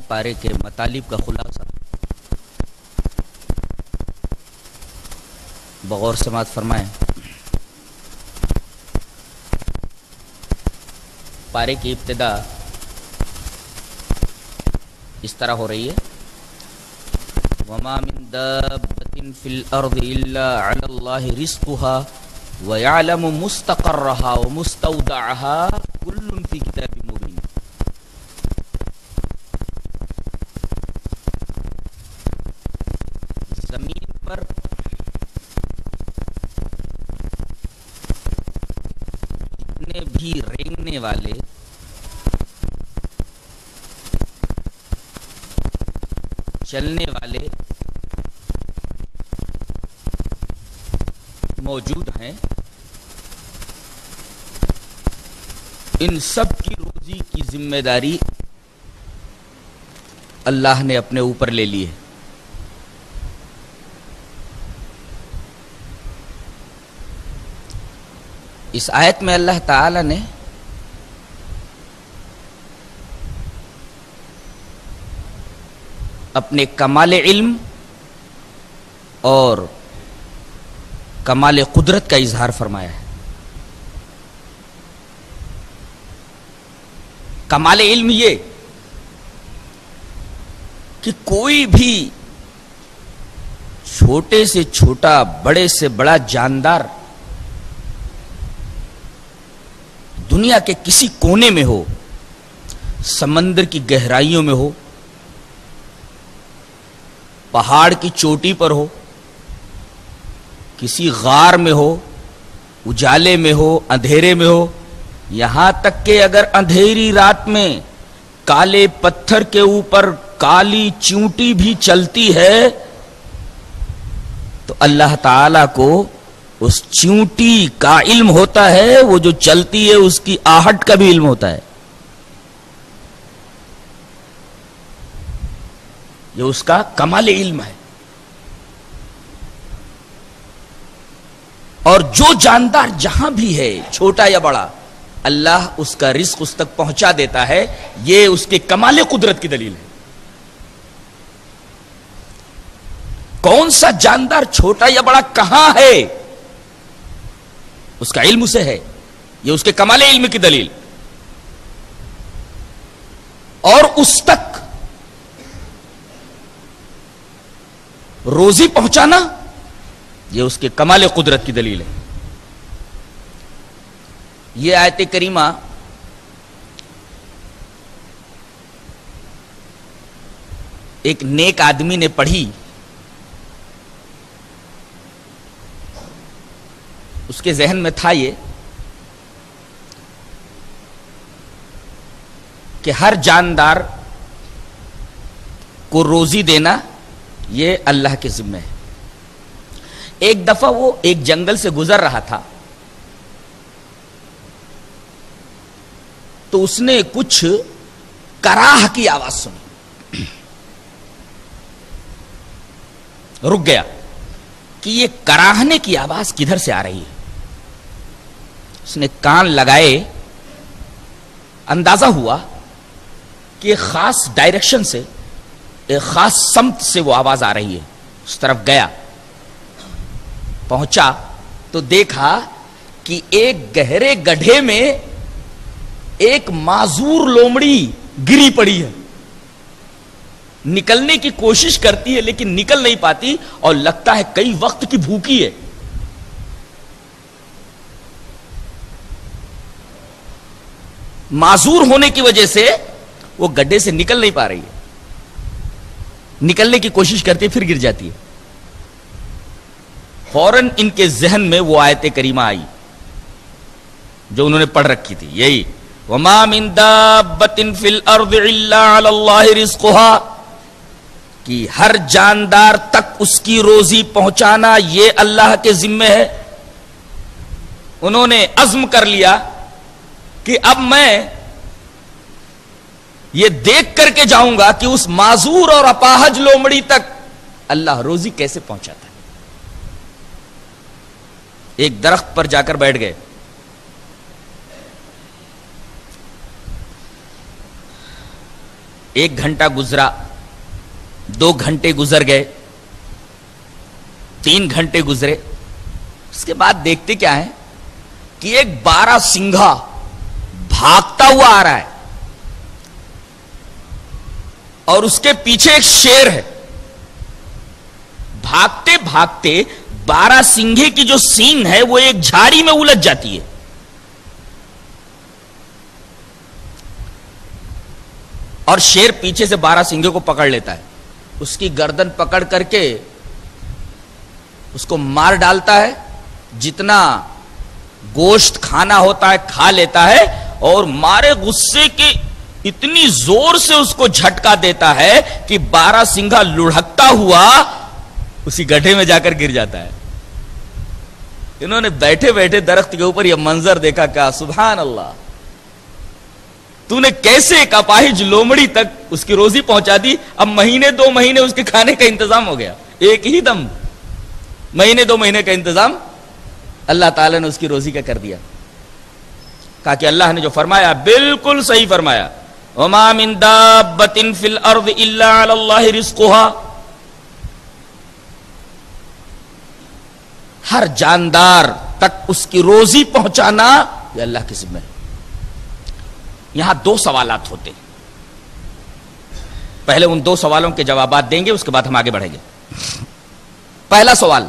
پارے کے مطالب کا خلاصہ بغور سماعت فرمائیں۔ پارے کی ابتدا اس طرح ہو رہی ہے، وَمَا مِن دَابَّةٍ فِي الْأَرْضِ إِلَّا عَلَى اللَّهِ رِزْقُهَا وَيَعْلَمُ مُسْتَقَرَّهَا وَمُسْتَوْدَعَهَا كُلٌّ فِي كِتَابٍ مُبِينٍ۔ زمین پر جتنے بھی رینگنے والے چلنے والے موجود ہیں، ان سب کی روزی کی ذمہ داری اللہ نے اپنے اوپر لے لی ہے۔ اس آیت میں اللہ تعالی نے اپنے کمال علم اور کمال قدرت کا اظہار فرمایا ہے۔ کمال علم یہ کہ کوئی بھی چھوٹے سے چھوٹا بڑے سے بڑا جاندار دنیا کے کسی کونے میں ہو، سمندر کی گہرائیوں میں ہو، پہاڑ کی چوٹی پر ہو، کسی غار میں ہو، اجالے میں ہو، اندھیرے میں ہو، یہاں تک کہ اگر اندھیری رات میں کالے پتھر کے اوپر کالی چیونٹی بھی چلتی ہے تو اللہ تعالی کو اس چیونٹی کا علم ہوتا ہے، وہ جو چلتی ہے اس کی آہٹ کا بھی علم ہوتا ہے۔ یہ اس کا کمال علم ہے۔ اور جو جاندار جہاں بھی ہے، چھوٹا یا بڑا، اللہ اس کا رزق اس تک پہنچا دیتا ہے، یہ اس کے کمال قدرت کی دلیل ہے۔ کون سا جاندار چھوٹا یا بڑا کہاں ہے، اس کا علم اسے ہے، یہ اس کے کمال علم کی دلیل۔ اور اس تک روزی پہنچانا، یہ اس کے کمال قدرت کی دلیل ہے۔ یہ آیت کریمہ ایک نیک آدمی نے پڑھی، اس کے ذہن میں تھا یہ کہ ہر جاندار کو روزی دینا یہ اللہ کے ذمہ ہے۔ ایک دفعہ وہ ایک جنگل سے گزر رہا تھا تو اس نے کچھ کراہ کی آواز سنی، رک گیا کہ یہ کراہنے کی آواز کدھر سے آ رہی ہے۔ اس نے کان لگائے، اندازہ ہوا کہ ایک خاص ڈائریکشن سے، ایک خاص سمت سے وہ آواز آ رہی ہے۔ اس طرف گیا، پہنچا تو دیکھا کہ ایک گہرے گڈھے میں ایک معذور لومڑی گری پڑی ہے، نکلنے کی کوشش کرتی ہے لیکن نکل نہیں پاتی، اور لگتا ہے کئی وقت کی بھوکی ہے۔ معذور ہونے کی وجہ سے وہ گڈھے سے نکل نہیں پا رہی ہے، نکلنے کی کوشش کرتی ہے، پھر گر جاتی ہے۔ فوراً ان کے ذہن میں وہ آیت کریمہ آئی جو انہوں نے پڑھ رکھی تھی، یہی وَمَا مِن دَابَّةٍ فِي الْأَرْضِ إِلَّا عَلَى اللَّهِ رِزْقُهَا، کہ ہر جاندار تک اس کی روزی پہنچانا یہ اللہ کے ذمہ ہے۔ انہوں نے عزم کر لیا کہ اب میں یہ دیکھ کر کے جاؤں گا کہ اس معذور اور اپاہج لومڑی تک اللہ روزی کیسے پہنچاتا ہے۔ ایک درخت پر جا کر بیٹھ گئے، 1 گھنٹہ گزرا، 2 گھنٹے گزر گئے، 3 گھنٹے گزرے، اس کے بعد دیکھتے کیا ہے کہ ایک 12 سنگھا بھاگتا ہوا آ رہا ہے اور اس کے پیچھے ایک شیر ہے. بھاگتے بھاگتے 12 سنگھے کی جو سینگ ہے وہ ایک جھاڑی میں الجھ جاتی ہے. اور شیر پیچھے سے 12 سنگھے کو پکڑ لیتا ہے، اس کی گردن پکڑ کر کے اس کو مار ڈالتا ہے، جتنا گوشت کھانا ہوتا ہے کھا لیتا ہے، اور مارے غصے کے اتنی زور سے اس کو جھٹکا دیتا ہے کہ 12 سنگھا لڑھکتا ہوا اسی گڈھے میں جا کر گر جاتا ہے. انہوں نے بیٹھے بیٹھے درخت کے اوپر یہ منظر دیکھا، کہا سبحان اللہ، تو نے کیسے ایک اپاہج لومڑی تک اس کی روزی پہنچا دی. اب مہینے 2 مہینے اس کے کھانے کا انتظام ہو گیا، ایک ہی دم مہینے 2 مہینے کا انتظام اللہ تعالیٰ نے اس کی روزی کا کر دیا. کہا کہ اللہ نے جو فرمایا بالکل صحیح فرمایا، وَمَا مِن دَابَّةٍ فِي الْأَرْضِ إِلَّا عَلَى اللَّهِ رِزْقُهَا. ہر جاندار تک اس کی روزی پہنچانا یہ اللہ کی ذمہ ہے. یہاں 2 سوالات ہوتے ہیں، پہلے ان 2 سوالوں کے جوابات دیں گے، اس کے بعد ہم آگے بڑھیں گے. پہلا سوال،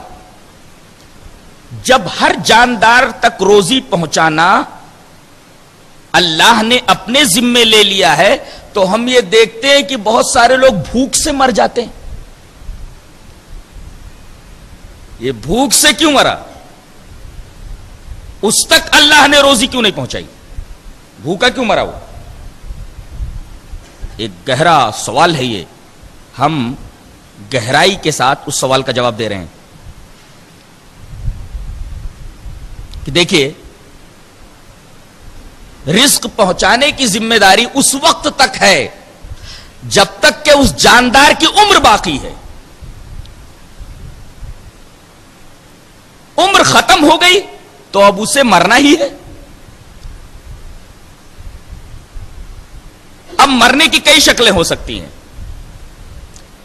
جب ہر جاندار تک روزی پہنچانا اللہ نے اپنے ذمے لے لیا ہے تو ہم یہ دیکھتے ہیں کہ بہت سارے لوگ بھوک سے مر جاتے ہیں. یہ بھوک سے کیوں مرا؟ اس تک اللہ نے روزی کیوں نہیں پہنچائی؟ بھوکا کیوں مرا وہ؟ ایک گہرا سوال ہے یہ، ہم گہرائی کے ساتھ اس سوال کا جواب دے رہے ہیں. کہ دیکھیے، رزق پہنچانے کی ذمہ داری اس وقت تک ہے جب تک کہ اس جاندار کی عمر باقی ہے. عمر ختم ہو گئی تو اب اسے مرنا ہی ہے. اب مرنے کی کئی شکلیں ہو سکتی ہیں،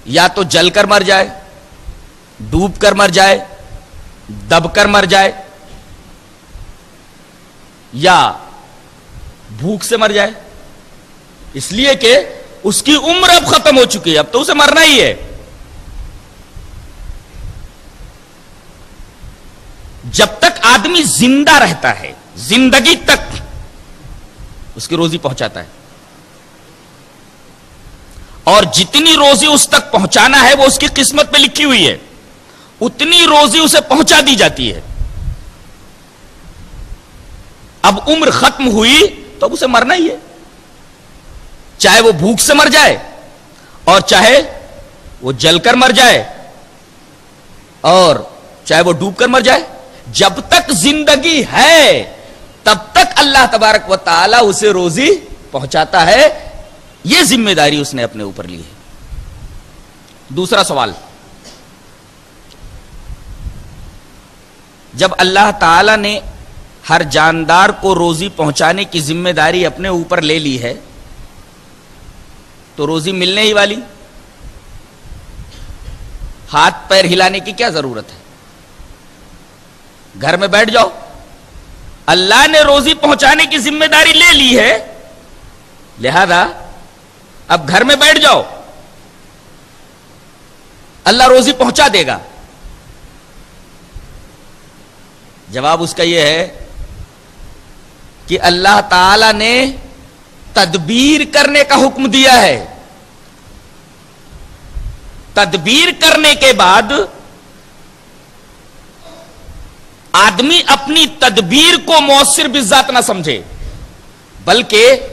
یا تو جل کر مر جائے، ڈوب کر مر جائے، دب کر مر جائے، یا بھوک سے مر جائے، اس لیے کہ اس کی عمر اب ختم ہو چکی ہے، اب تو اسے مرنا ہی ہے. جب تک آدمی زندہ رہتا ہے، زندگی تک اس کی روزی پہنچاتا ہے، اور جتنی روزی اس تک پہنچانا ہے وہ اس کی قسمت پہ لکھی ہوئی ہے، اتنی روزی اسے پہنچا دی جاتی ہے. اب عمر ختم ہوئی تو اب اسے مرنا ہی ہے، چاہے وہ بھوک سے مر جائے اور چاہے وہ جل کر مر جائے اور چاہے وہ ڈوب کر مر جائے. جب تک زندگی ہے تب تک اللہ تبارک و تعالی اسے روزی پہنچاتا ہے. یہ ذمہ داری اس نے اپنے اوپر لی ہے. دوسرا سوال، جب اللہ تعالی نے ہر جاندار کو روزی پہنچانے کی ذمہ داری اپنے اوپر لے لی ہے تو روزی ملنے ہی والی، ہاتھ پیر ہلانے کی کیا ضرورت ہے؟ گھر میں بیٹھ جاؤ، اللہ نے روزی پہنچانے کی ذمہ داری لے لی ہے، لہذا اب گھر میں بیٹھ جاؤ، اللہ روزی پہنچا دے گا. جواب اس کا یہ ہے کہ اللہ تعالی نے تدبیر کرنے کا حکم دیا ہے. تدبیر کرنے کے بعد آدمی اپنی تدبیر کو مؤثر بالذات نہ سمجھے، بلکہ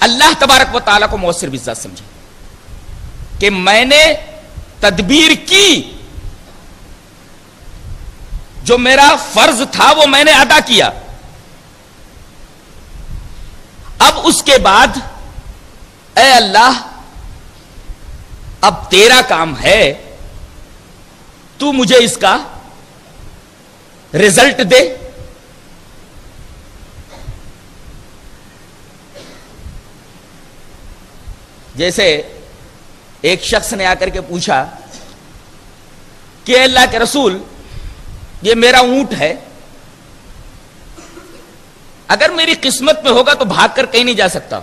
اللہ تبارک و تعالیٰ کو مؤثر بالذات سمجھے کہ میں نے تدبیر کی، جو میرا فرض تھا وہ میں نے ادا کیا. اب اس کے بعد اے اللہ، اب تیرا کام ہے، تو مجھے اس کا رزلٹ دے. جیسے ایک شخص نے آ کر کے پوچھا کہ اللہ کے رسول یہ میرا اونٹ ہے، اگر میری قسمت میں ہوگا تو بھاگ کر کہیں نہیں جا سکتا،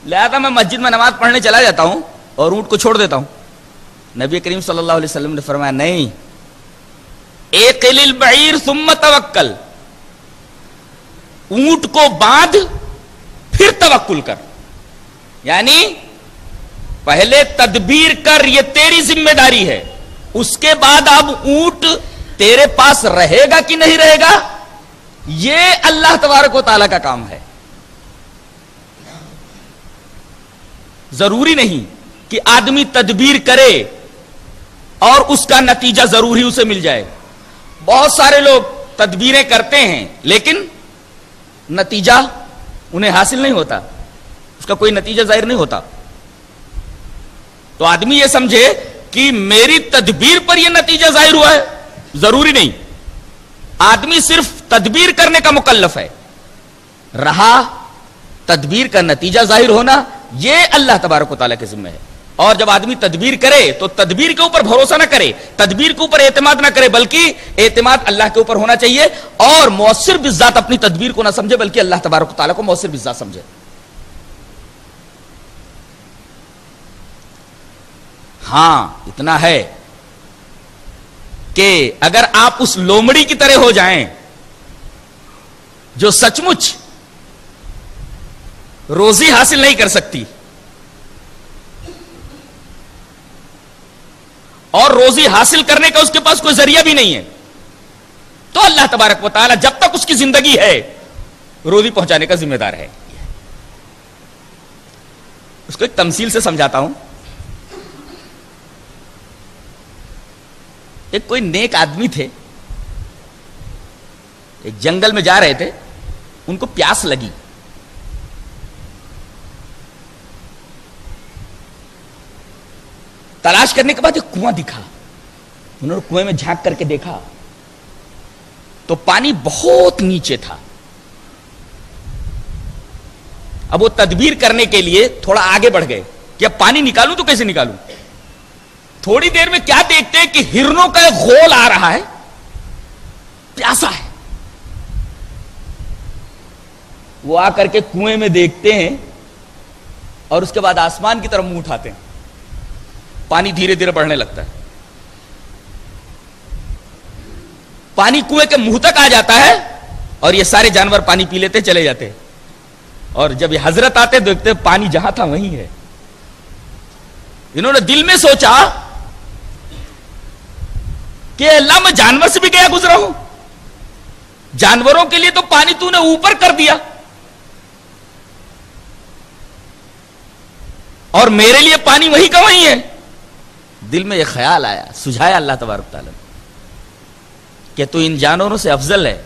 لہذا میں مسجد میں نماز پڑھنے چلا جاتا ہوں اور اونٹ کو چھوڑ دیتا ہوں۔ نبی کریم صلی اللہ علیہ وسلم نے فرمایا نہیں، اقل البعیر ثم توکل، اونٹ کو باندھ پھر توکل کر، یعنی پہلے تدبیر کر، یہ تیری ذمہ داری ہے، اس کے بعد اب اونٹ تیرے پاس رہے گا کہ نہیں رہے گا یہ اللہ تبارک و تعالیٰ کا کام ہے۔ ضروری نہیں کہ آدمی تدبیر کرے اور اس کا نتیجہ ضرور ہی اسے مل جائے۔ بہت سارے لوگ تدبیریں کرتے ہیں لیکن نتیجہ انہیں حاصل نہیں ہوتا، اس کا کوئی نتیجہ ظاہر نہیں ہوتا۔ تو آدمی یہ سمجھے کہ میری تدبیر پر یہ نتیجہ ظاہر ہوا ہے، ضروری نہیں۔ آدمی صرف تدبیر کرنے کا مکلف ہے، رہا تدبیر کا نتیجہ ظاہر ہونا یہ اللہ تبارک و تعالیٰ کے ذمہ ہے۔ اور جب آدمی تدبیر کرے تو تدبیر کے اوپر بھروسہ نہ کرے، تدبیر کے اوپر اعتماد نہ کرے، بلکہ اعتماد اللہ کے اوپر ہونا چاہیے، اور مؤثر بالذات اپنی تدبیر کو نہ سمجھے بلکہ اللہ تبارک و تعالیٰ کو مؤثر بالذات سمجھے۔ ہاں اتنا ہے کہ اگر آپ اس لومڑی کی طرح ہو جائیں جو سچ مچ روزی حاصل نہیں کر سکتی اور روزی حاصل کرنے کا اس کے پاس کوئی ذریعہ بھی نہیں ہے، تو اللہ تبارک و تعالی جب تک اس کی زندگی ہے روزی پہنچانے کا ذمہ دار ہے۔ اس کو ایک تمثیل سے سمجھاتا ہوں۔ ایک کوئی نیک آدمی تھے، ایک جنگل میں جا رہے تھے، ان کو پیاس لگی، تلاش کرنے کے بعد ایک کنواں دکھا، انہوں نے کنویں میں جھانک کر کے دیکھا تو پانی بہت نیچے تھا۔ اب وہ تدبیر کرنے کے لیے تھوڑا آگے بڑھ گئے کہ اب پانی نکالوں تو کیسے نکالوں۔ تھوڑی دیر میں کیا دیکھتے ہیں کہ ہرنوں کا ایک غول آ رہا ہے، پیاسا ہے، وہ آ کر کے کنویں میں دیکھتے ہیں اور اس کے بعد آسمان کی طرف منہ اٹھاتے ہیں، پانی دھیرے دھیرے بڑھنے لگتا ہے، پانی کنویں کے منہ تک آ جاتا ہے اور یہ سارے جانور پانی پی لیتے چلے جاتے ہیں، اور جب یہ حضرت آتے دیکھتے پانی جہاں تھا وہیں ہے۔ انہوں نے دل میں سوچا کہ اللہ میں جانور سے بھی گیا گزرا ہوں، جانوروں کے لیے تو پانی تو نے اوپر کر دیا اور میرے لیے پانی وہی کا وہی ہے۔ دل میں یہ خیال آیا، سجھایا اللہ تبارک تعالیٰ کہ تو ان جانوروں سے افضل ہے،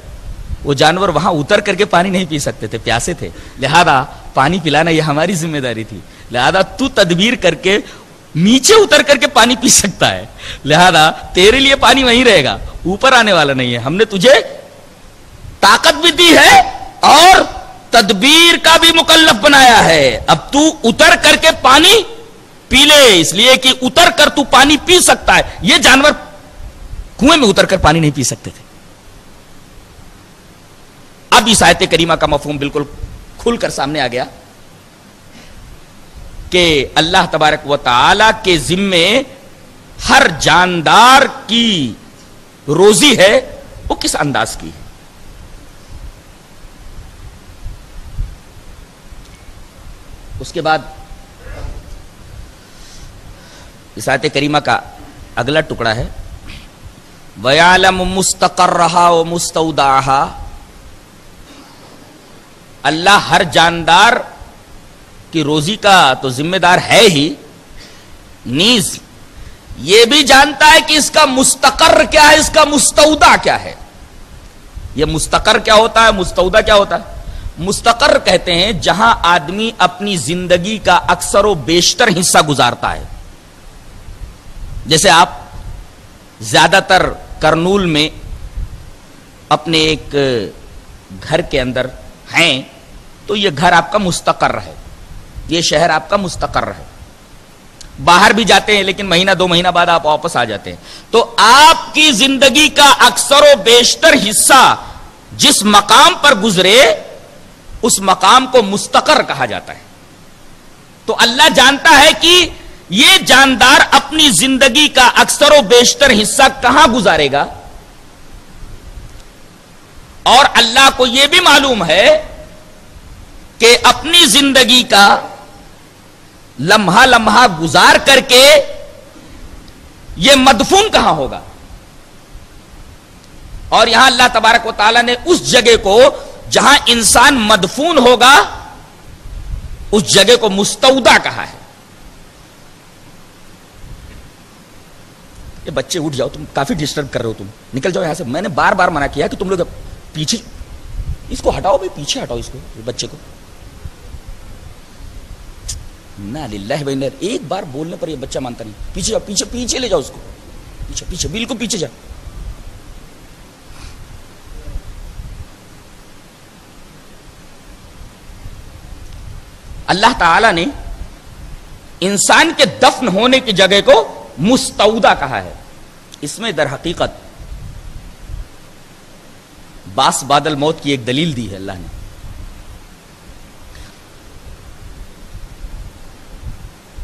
وہ جانور وہاں اتر کر کے پانی نہیں پی سکتے تھے، پیاسے تھے، لہذا پانی پلانا یہ ہماری ذمہ داری تھی، لہذا تو تدبیر کر کے نیچے اتر کر کے پانی پی سکتا ہے، لہذا تیرے لیے پانی وہیں رہے گا، اوپر آنے والا نہیں ہے۔ ہم نے تجھے طاقت بھی دی ہے اور تدبیر کا بھی مکلف بنایا ہے، اب تو اتر کر کے پانی پی لے، اس لیے کہ اتر کر تو پانی پی سکتا ہے۔ یہ جانور کنویں میں اتر کر پانی نہیں پی سکتے تھے۔ اب اس آیت کریمہ کا مفہوم بالکل کھل کر سامنے آ گیا کہ اللہ تبارک و تعالی کے ذمے ہر جاندار کی روزی ہے، وہ کس انداز کی ہے۔ اس کے بعد اس آیت کریمہ کا اگلا ٹکڑا ہے وَيَعْلَمُ مُسْتَقَرَّهَا وَمُسْتَوْدَعَهَا۔ اللہ ہر جاندار کی روزی کا تو ذمہ دار ہے ہی، نیز یہ بھی جانتا ہے کہ اس کا مستقر کیا ہے، اس کا مستودع کیا ہے۔ یہ مستقر کیا ہوتا ہے، مستودع کیا ہوتا ہے؟ مستقر کہتے ہیں جہاں آدمی اپنی زندگی کا اکثر و بیشتر حصہ گزارتا ہے۔ جیسے آپ زیادہ تر کرنول میں اپنے ایک گھر کے اندر ہیں تو یہ گھر آپ کا مستقر ہے، یہ شہر آپ کا مستقر ہے۔ باہر بھی جاتے ہیں لیکن مہینہ 2 مہینہ بعد آپ واپس آ جاتے ہیں. تو آپ کی زندگی کا اکثر و بیشتر حصہ جس مقام پر گزرے اس مقام کو مستقر کہا جاتا ہے. تو اللہ جانتا ہے کہ یہ جاندار اپنی زندگی کا اکثر و بیشتر حصہ کہاں گزارے گا، اور اللہ کو یہ بھی معلوم ہے کہ اپنی زندگی کا لمحہ لمحہ گزار کر کے یہ مدفون کہاں ہوگا. اور یہاں اللہ تبارک و تعالی نے اس جگہ کو جہاں انسان مدفون ہوگا اس جگہ کو مستودع کہا ہے. یہ بچے اٹھ جاؤ، تم کافی ڈسٹرب کر رہے ہو، تم نکل جاؤ یہاں سے. میں نے بار بار منع کیا کہ تم لوگ پیچھے اس کو ہٹاؤ، بھائی پیچھے ہٹاؤ اس کو، بچے کو. نہ للہ بھائی، ایک بار بولنے پر یہ بچہ مانتا نہیں. پیچھے جاؤ، پیچھے پیچھے لے جاؤ اس کو، پیچھے پیچھے بالکل پیچھے جاؤ. اللہ تعالی نے انسان کے دفن ہونے کی جگہ کو مستودع کہا ہے. اس میں در حقیقت باس بادل موت کی ایک دلیل دی ہے اللہ نے.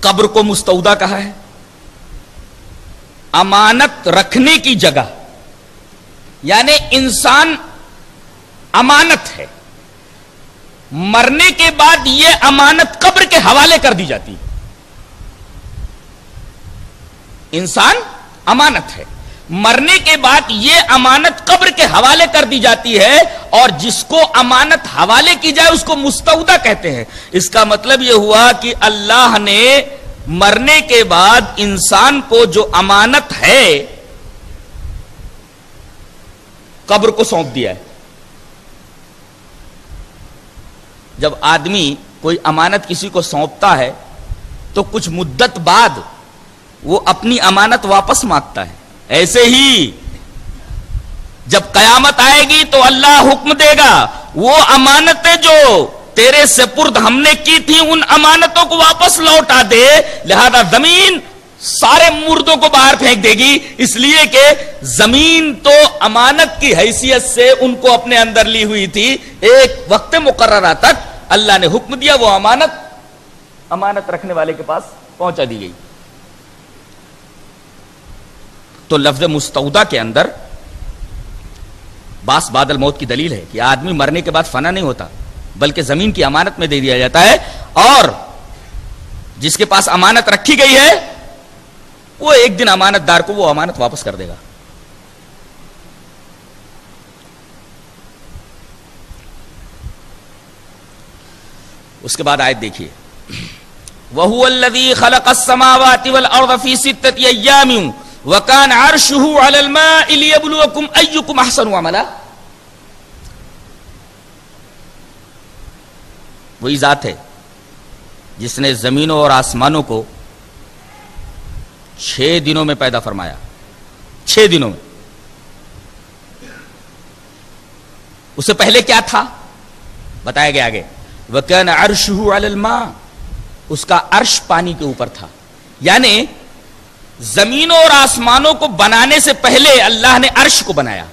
قبر کو مستودع کہا ہے، امانت رکھنے کی جگہ، یعنی انسان امانت ہے، مرنے کے بعد یہ امانت قبر کے حوالے کر دی جاتی ہے. انسان امانت ہے، مرنے کے بعد یہ امانت قبر کے حوالے کر دی جاتی ہے، اور جس کو امانت حوالے کی جائے اس کو مستودع کہتے ہیں. اس کا مطلب یہ ہوا کہ اللہ نے مرنے کے بعد انسان کو جو امانت ہے قبر کو سونپ دیا ہے. جب آدمی کوئی امانت کسی کو سونپتا ہے تو کچھ مدت بعد وہ اپنی امانت واپس مانگتا ہے. ایسے ہی جب قیامت آئے گی تو اللہ حکم دے گا وہ امانتیں جو تیرے سپرد ہم نے کی تھی ان امانتوں کو واپس لوٹا دے. لہذا زمین سارے مردوں کو باہر پھینک دے گی، اس لیے کہ زمین تو امانت کی حیثیت سے ان کو اپنے اندر لی ہوئی تھی. ایک وقت مقررہ تک اللہ نے حکم دیا وہ امانت رکھنے والے کے پاس پہنچا دی گئی. تو لفظ مستودع کے اندر باس بادل موت کی دلیل ہے کہ آدمی مرنے کے بعد فنا نہیں ہوتا بلکہ زمین کی امانت میں دے دیا جاتا ہے، اور جس کے پاس امانت رکھی گئی ہے وہ ایک دن امانت دار کو وہ امانت واپس کر دے گا. اس کے بعد آیت دیکھیے، وَهُوَ الَّذِي خَلَقَ السَّمَاوَاتِ وَالْأَرْضَ فِي سِتَّةِ أَيَّامٍ وَكَانَ عَرْشُهُ عَلَى الْمَاءِ لِيَبْلُوَكُمْ أَيُّكُمْ أَحْسَنُ عَمَلًا. وہی ذات ہے جس نے زمینوں اور آسمانوں کو 6 دنوں میں پیدا فرمایا. 6 دنوں میں. اس سے پہلے کیا تھا بتایا گیا آگے، وَكَانَ عَرْشُهُ عَلَى الْمَاءِ، اس کا عرش پانی کے اوپر تھا. یعنی زمینوں اور آسمانوں کو بنانے سے پہلے اللہ نے عرش کو بنایا،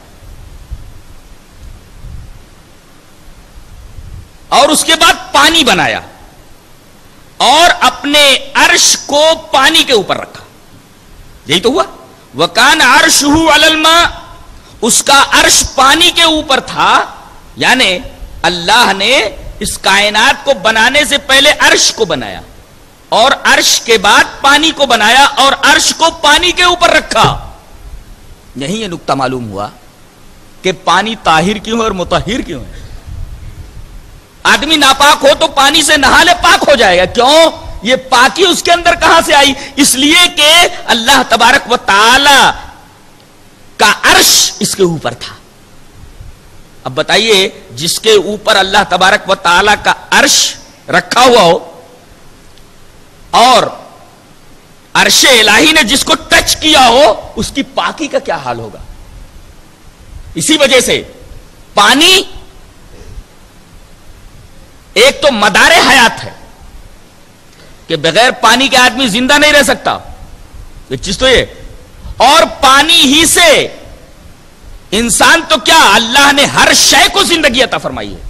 اور اس کے بعد پانی بنایا، اور اپنے عرش کو پانی کے اوپر رکھا. یہی تو ہوا. وَكَانَ عَرْشُهُ عَلَى الْمَاءِ، اس کا عرش پانی کے اوپر تھا. یعنی اللہ نے اس کائنات کو بنانے سے پہلے عرش کو بنایا، اور عرش کے بعد پانی کو بنایا، اور عرش کو پانی کے اوپر رکھا. یہی یہ نقطہ معلوم ہوا کہ پانی طاہر کیوں ہے اور مطہر کیوں ہے. آدمی ناپاک ہو تو پانی سے نہا لے، پاک ہو جائے گا. کیوں؟ یہ پاکی اس کے اندر کہاں سے آئی؟ اس لیے کہ اللہ تبارک و تعالی کا عرش اس کے اوپر تھا. اب بتائیے جس کے اوپر اللہ تبارک و تعالی کا عرش رکھا ہوا ہو اور عرش الہی نے جس کو ٹچ کیا ہو اس کی پاکی کا کیا حال ہوگا. اسی وجہ سے پانی ایک تو مدار حیات ہے، کہ بغیر پانی کے آدمی زندہ نہیں رہ سکتا، ایک چیز تو یہ، اور پانی ہی سے انسان تو کیا اللہ نے ہر شے کو زندگی عطا فرمائی ہے،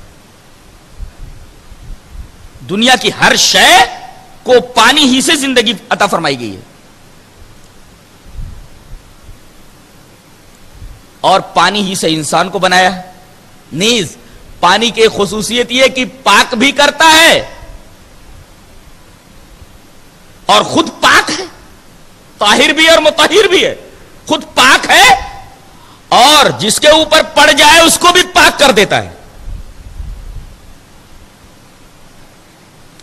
دنیا کی ہر شے کو پانی ہی سے زندگی عطا فرمائی گئی ہے، اور پانی ہی سے انسان کو بنایا ہے۔ نیز پانی کی خصوصیت یہ کہ پاک بھی کرتا ہے اور خود پاک ہے، طاہر بھی اور مطہر بھی ہے، خود پاک ہے اور جس کے اوپر پڑ جائے اس کو بھی پاک کر دیتا ہے۔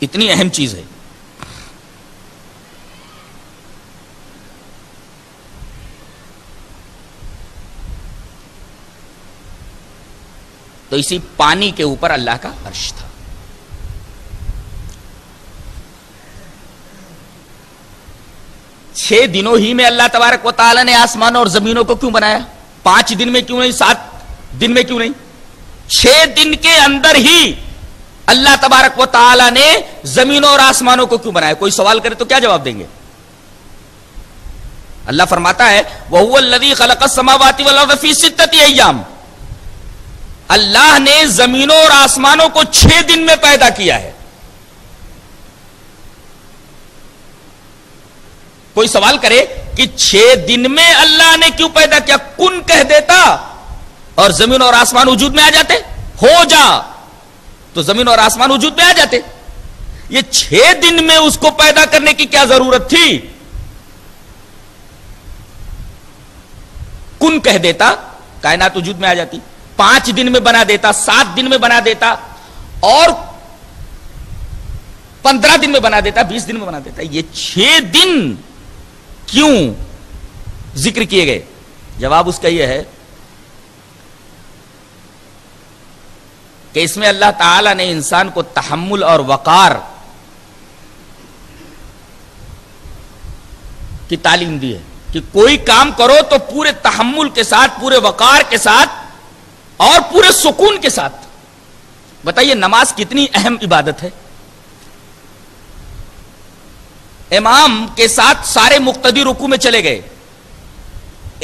اتنی اہم چیز ہے۔ تو اسی پانی کے اوپر اللہ کا عرش تھا۔ چھ دنوں ہی میں اللہ تبارک و تعالی نے آسمان اور زمینوں کو کیوں بنایا؟ 5 دن میں کیوں نہیں؟ 7 دن میں کیوں نہیں؟ 6 دن کے اندر ہی اللہ تبارک و تعالی نے زمینوں اور آسمانوں کو کیوں بنایا؟ کوئی سوال کرے تو کیا جواب دیں گے؟ اللہ فرماتا ہے وَهُوَ الَّذِي خَلَقَ السَّمَاوَاتِ وَالْأَرْضَ فِي 6 أَيَّامٍ، اللہ نے زمینوں اور آسمانوں کو 6 دن میں پیدا کیا ہے۔ کوئی سوال کرے کہ 6 دن میں اللہ نے کیوں پیدا کیا؟ کن کہہ دیتا اور زمین اور آسمان وجود میں آ جاتے، ہو جا تو زمین اور آسمان وجود میں آ جاتے۔ یہ 6 دن میں اس کو پیدا کرنے کی کیا ضرورت تھی؟ کن کہہ دیتا کائنات وجود میں آ جاتی، 5 دن میں بنا دیتا، 7 دن میں بنا دیتا، اور 15 دن میں بنا دیتا، 20 دن میں بنا دیتا۔ یہ 6 دن کیوں ذکر کیے گئے؟ جواب اس کا یہ ہے کہ اس میں اللہ تعالی نے انسان کو تحمل اور وقار کی تعلیم دی ہے کہ کوئی کام کرو تو پورے تحمل کے ساتھ، پورے وقار کے ساتھ اور پورے سکون کے ساتھ۔ بتائیے نماز کتنی اہم عبادت ہے۔ امام کے ساتھ سارے مقتدی رکوع میں چلے گئے،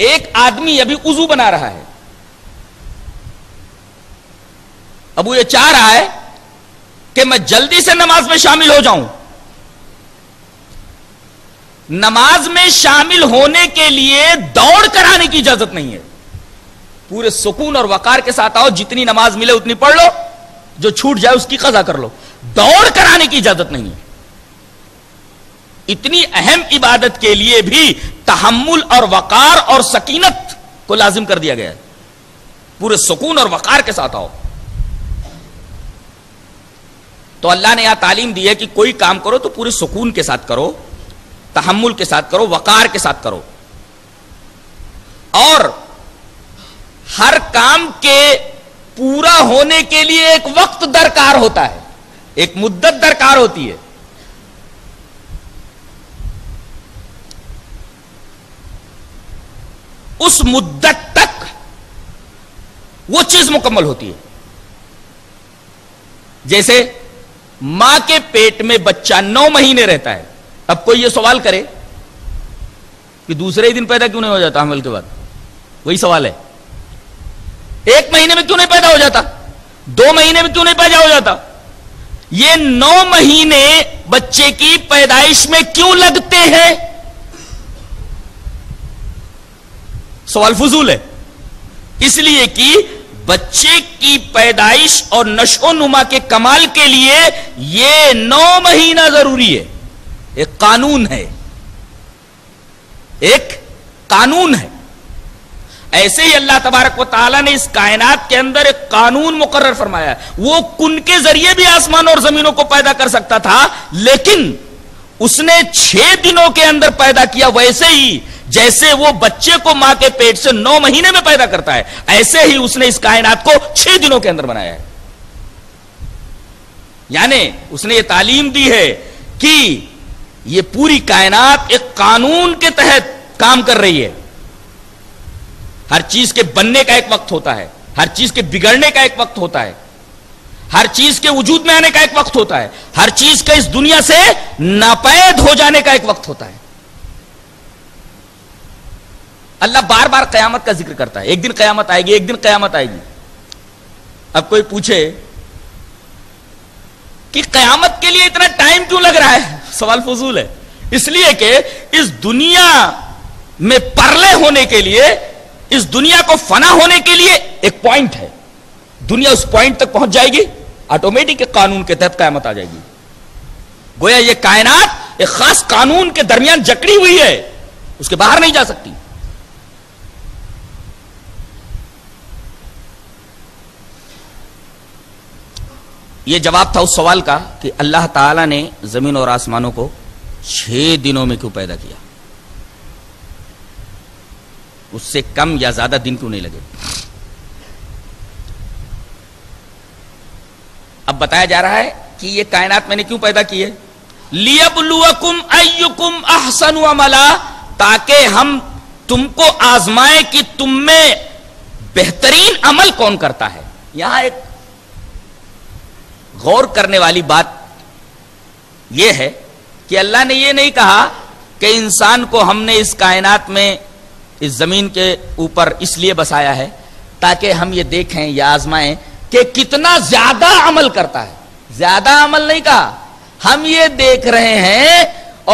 ایک آدمی ابھی وضو بنا رہا ہے، اب وہ یہ چاہ رہا ہے کہ میں جلدی سے نماز میں شامل ہو جاؤں۔ نماز میں شامل ہونے کے لیے دوڑ کرانے کی اجازت نہیں ہے، پورے سکون اور وقار کے ساتھ آؤ، جتنی نماز ملے اتنی پڑھ لو، جو چھوٹ جائے اس کی قضا کر لو، دوڑ کرانے کی اجازت نہیں ہے۔ اتنی اہم عبادت کے لیے بھی تحمل اور وقار اور سکینت کو لازم کر دیا گیا ہے، پورے سکون اور وقار کے ساتھ آؤ۔ تو اللہ نے یہاں تعلیم دی ہے کہ کوئی کام کرو تو پورے سکون کے ساتھ کرو، تحمل کے ساتھ کرو، وقار کے ساتھ کرو، اور ہر کام کے پورا ہونے کے لیے ایک وقت درکار ہوتا ہے، ایک مدت درکار ہوتی ہے۔ اس مدت تک وہ چیز مکمل ہوتی ہے۔ جیسے ماں کے پیٹ میں بچہ 9 مہینے رہتا ہے، اب کوئی یہ سوال کرے کہ دوسرے ہی دن پیدا کیوں نہیں ہو جاتا حمل کے بعد؟ وہی سوال ہے، 1 مہینے میں کیوں نہیں پیدا ہو جاتا؟ 2 مہینے میں کیوں نہیں پیدا ہو جاتا؟ یہ 9 مہینے بچے کی پیدائش میں کیوں لگتے ہیں؟ سوال فضول ہے، اس لیے کہ بچے کی پیدائش اور نشو و نما کے کمال کے لیے یہ 9 مہینہ ضروری ہے۔ ایک قانون ہے، ایک قانون ہے۔ ایسے ہی اللہ تبارک و تعالیٰ نے اس کائنات کے اندر ایک قانون مقرر فرمایا ہے۔ وہ کن کے ذریعے بھی آسمان اور زمینوں کو پیدا کر سکتا تھا، لیکن اس نے 6 دنوں کے اندر پیدا کیا، ویسے ہی جیسے وہ بچے کو ماں کے پیٹ سے 9 مہینے میں پیدا کرتا ہے، ایسے ہی اس نے اس کائنات کو 6 دنوں کے اندر بنایا ہے۔ یعنی اس نے یہ تعلیم دی ہے کہ یہ پوری کائنات ایک قانون کے تحت کام کر رہی ہے۔ ہر چیز کے بننے کا ایک وقت ہوتا ہے، ہر چیز کے بگڑنے کا ایک وقت ہوتا ہے، ہر چیز کے وجود میں آنے کا ایک وقت ہوتا ہے، ہر چیز کا اس دنیا سے ناپید ہو جانے کا ایک وقت ہوتا ہے. اللہ بار بار قیامت کا ذکر کرتا ہے، ایک دن قیامت آئے گی، ایک دن قیامت آئے گی. اب کوئی پوچھے کہ قیامت کے لیے اتنا ٹائم کیوں لگ رہا ہے؟ سوال فضول ہے. اس لیے کہ اس دنیا میں پرلے ہونے کے لیے، اس دنیا کو فنا ہونے کے لیے ایک پوائنٹ ہے. دنیا اس پوائنٹ تک پہنچ جائے گی، آٹومیٹک قانون کے تحت قیامت آ جائے گی. گویا یہ کائنات ایک خاص قانون کے درمیان جکڑی ہوئی ہے، اس کے باہر نہیں جا سکتی. یہ جواب تھا اس سوال کا کہ اللہ تعالیٰ نے زمین اور آسمانوں کو 6 دنوں میں کیوں پیدا کیا؟ اس سے کم یا زیادہ دن کیوں نہیں لگے؟ اب بتایا جا رہا ہے کہ یہ کائنات میں نے کیوں پیدا کی ہے؟ لِيَبْلُوَكُمْ أَيُّكُمْ أَحْسَنُ عَمَلًا، تاکہ ہم تم کو آزمائیں کہ تم میں بہترین عمل کون کرتا ہے. یہاں ایک غور کرنے والی بات یہ ہے کہ اللہ نے یہ نہیں کہا کہ انسان کو ہم نے اس کائنات میں، اس زمین کے اوپر اس لیے بسایا ہے تاکہ ہم یہ دیکھیں یا آزمائیں کہ کتنا زیادہ عمل کرتا ہے. زیادہ عمل نہیں کہا، ہم یہ دیکھ رہے ہیں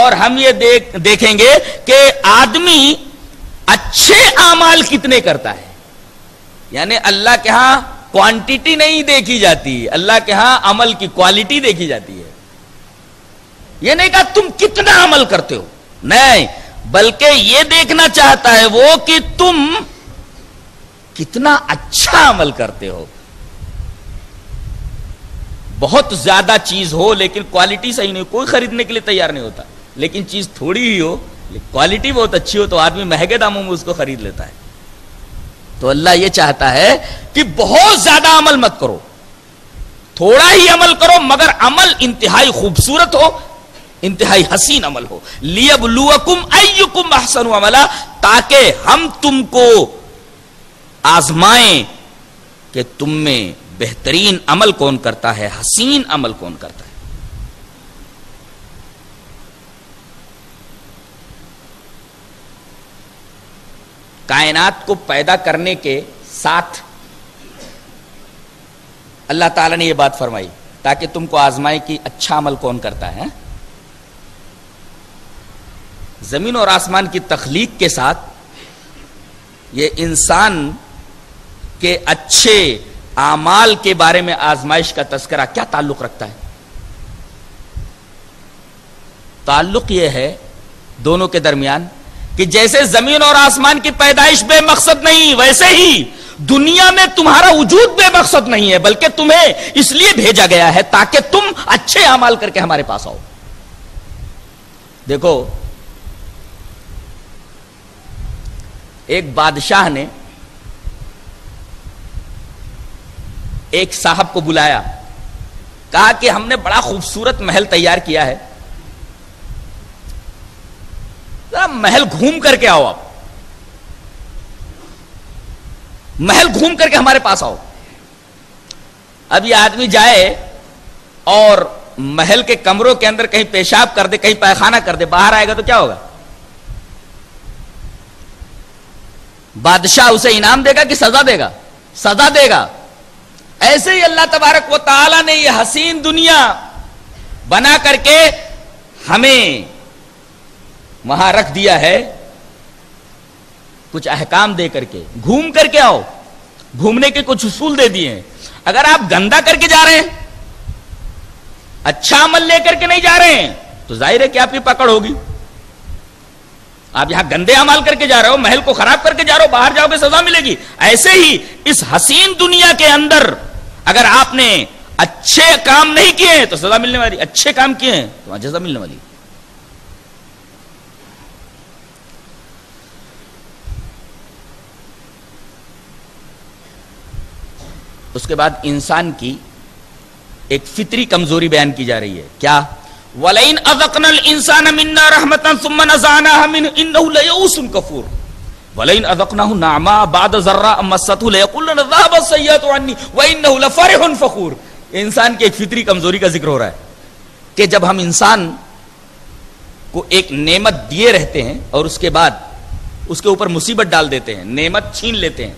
اور ہم یہ دیکھیں گے کہ آدمی اچھے اعمال کتنے کرتا ہے. یعنی اللہ کے ہاں کوانٹیٹی نہیں دیکھی جاتی، اللہ کے ہاں عمل کی کوالٹی دیکھی جاتی ہے. یہ نہیں کہا تم کتنا عمل کرتے ہو، نہیں، بلکہ یہ دیکھنا چاہتا ہے وہ کہ تم کتنا اچھا عمل کرتے ہو. بہت زیادہ چیز ہو لیکن کوالٹی صحیح نہیں، کوئی خریدنے کے لیے تیار نہیں ہوتا. لیکن چیز تھوڑی ہی ہو، کوالٹی بہت اچھی ہو تو آدمی مہنگے داموں میں اس کو خرید لیتا ہے. تو اللہ یہ چاہتا ہے کہ بہت زیادہ عمل مت کرو، تھوڑا ہی عمل کرو، مگر عمل انتہائی خوبصورت ہو، انتہائی حسین عمل ہو. لِيَبْلُوَكُمْ أَيُّكُمْ أَحْسَنُ عَمَلًا، تاکہ ہم تم کو آزمائیں کہ تم میں بہترین عمل کون کرتا ہے، حسین عمل کون کرتا ہے. کائنات کو پیدا کرنے کے ساتھ اللہ تعالیٰ نے یہ بات فرمائی تاکہ تم کو آزمائے کہ اچھا عمل کون کرتا ہے. زمین اور آسمان کی تخلیق کے ساتھ یہ انسان کے اچھے اعمال کے بارے میں آزمائش کا تذکرہ کیا تعلق رکھتا ہے؟ تعلق یہ ہے دونوں کے درمیان کہ جیسے زمین اور آسمان کی پیدائش بے مقصد نہیں، ویسے ہی دنیا میں تمہارا وجود بے مقصد نہیں ہے، بلکہ تمہیں اس لیے بھیجا گیا ہے تاکہ تم اچھے اعمال کر کے ہمارے پاس آؤ. دیکھو، ایک بادشاہ نے ایک صاحب کو بلایا، کہا کہ ہم نے بڑا خوبصورت محل تیار کیا ہے، محل گھوم کر کے آؤ، آپ محل گھوم کر کے ہمارے پاس آؤ. اب یہ آدمی جائے اور محل کے کمروں کے اندر کہیں پیشاب کر دے، کہیں پیخانہ کر دے، باہر آئے گا تو کیا ہوگا؟ بادشاہ اسے انعام دے گا کہ سزا دے گا؟ سزا دے گا. ایسے ہی اللہ تبارک و تعالی نے یہ حسین دنیا بنا کر کے ہمیں وہاں رکھ دیا ہے، کچھ احکام دے کر کے گھوم کر کے آؤ. گھومنے کے کچھ اصول دے دیے ہیں. اگر آپ گندا کر کے جا رہے ہیں، اچھا عمل لے کر کے نہیں جا رہے ہیں، تو ظاہر ہے کہ آپ کی پکڑ ہوگی. آپ یہاں گندے عمل کر کے جا رہے ہو، محل کو خراب کر کے جا رہے ہو، باہر جاؤ گے سزا ملے گی. ایسے ہی اس حسین دنیا کے اندر اگر آپ نے اچھے کام نہیں کیے تو سزا ملنے والی، اچھے کام کیے ہیں تو جزا ملنے والی. اس کے بعد انسان کی ایک فطری کمزوری بیان کی جا رہی ہے. کیا؟ وَلَئِنْ أَذَقْنَا الْإِنسَانَ مِنَّا رَحْمَةً ثُمَّ نَزَعْنَاهَا مِنْهُ إِنَّهُ لَيَئُوسٌ كَفُورٌ وَلَئِنْ أَذَقْنَاهُ نَعْمَاءَ بَعْدَ ضَرَّاءٍ مَسَّتْهُ لَيَقُولَنَّ ذَهَبَ السَّيِّئَاتُ عَنِّي وَإِنَّهُ لَفَرِحٌ فَخُورٌ. انسان کی ایک فطری کمزوری کا ذکر ہو رہا ہے کہ جب ہم انسان کو ایک نعمت دیے رہتے ہیں اور اس کے بعد اس کے اوپر مصیبت ڈال دیتے ہیں، نعمت چھین لیتے ہیں،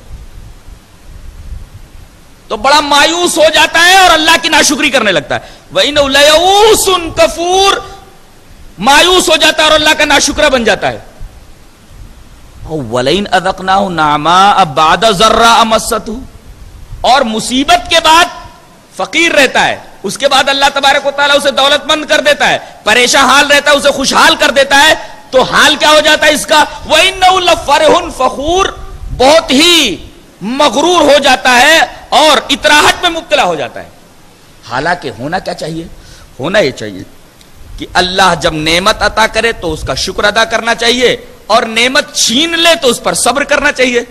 تو بڑا مایوس ہو جاتا ہے اور اللہ کی ناشکری کرنے لگتا ہے. وَإِنَّهُ لَيَئُوسٌ کفور، مایوس ہو جاتا ہے اور اللہ کا ناشکرہ بن جاتا ہے. وَلَئِنْ أَذَقْنَاهُ نَعْمَاءَ بَعْدَ ضَرَّاءَ مَسَّتْهُ، اور مصیبت کے بعد فقیر رہتا ہے، اس کے بعد اللہ تبارک و تعالیٰ اسے دولت مند کر دیتا ہے، پریشان حال رہتا ہے اسے خوشحال کر دیتا ہے، تو حال کیا ہو جاتا ہے اس کا؟ وَإِنَّهُ لَفَرِحٌ فَخُورٌ، بہت ہی مغرور ہو جاتا ہے اور اطراحت میں مبتلا ہو جاتا ہے. حالانکہ ہونا کیا چاہیے؟ ہونا یہ چاہیے کہ اللہ جب نعمت عطا کرے تو اس کا شکر ادا کرنا چاہیے، اور نعمت چھین لے تو اس پر صبر کرنا چاہیے.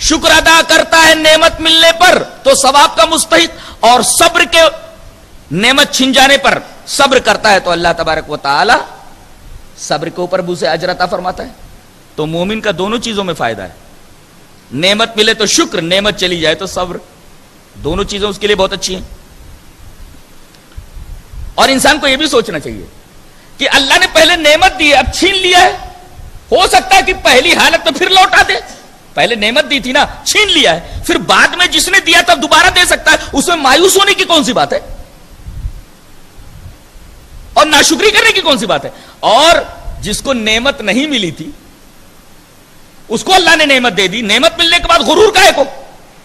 شکر ادا کرتا ہے نعمت ملنے پر تو ثواب کا مستحق، اور صبر کے نعمت چھن جانے پر صبر کرتا ہے تو اللہ تبارک و تعالی صبر کے اوپر بھی اسے اجر عطا فرماتا ہے. تو مومن کا دونوں چیزوں میں فائدہ ہے، نعمت ملے تو شکر، نعمت چلی جائے تو صبر، دونوں چیزیں اس کے لیے بہت اچھی ہیں. اور انسان کو یہ بھی سوچنا چاہیے کہ اللہ نے پہلے نعمت دی ہے، اب چھین لیا ہے، ہو سکتا ہے کہ پہلی حالت تو پھر لوٹا دے. پہلے نعمت دی تھی نا، چھین لیا ہے، پھر بعد میں جس نے دیا تب دوبارہ دے سکتا ہے، اس میں مایوس ہونے کی کون سی بات ہے اور ناشکری کرنے کی کون سی بات ہے؟ اور جس کو نعمت نہیں ملی تھی اس کو اللہ نے نعمت دے دی، نعمت ملنے کے بعد غرور کائے کو؟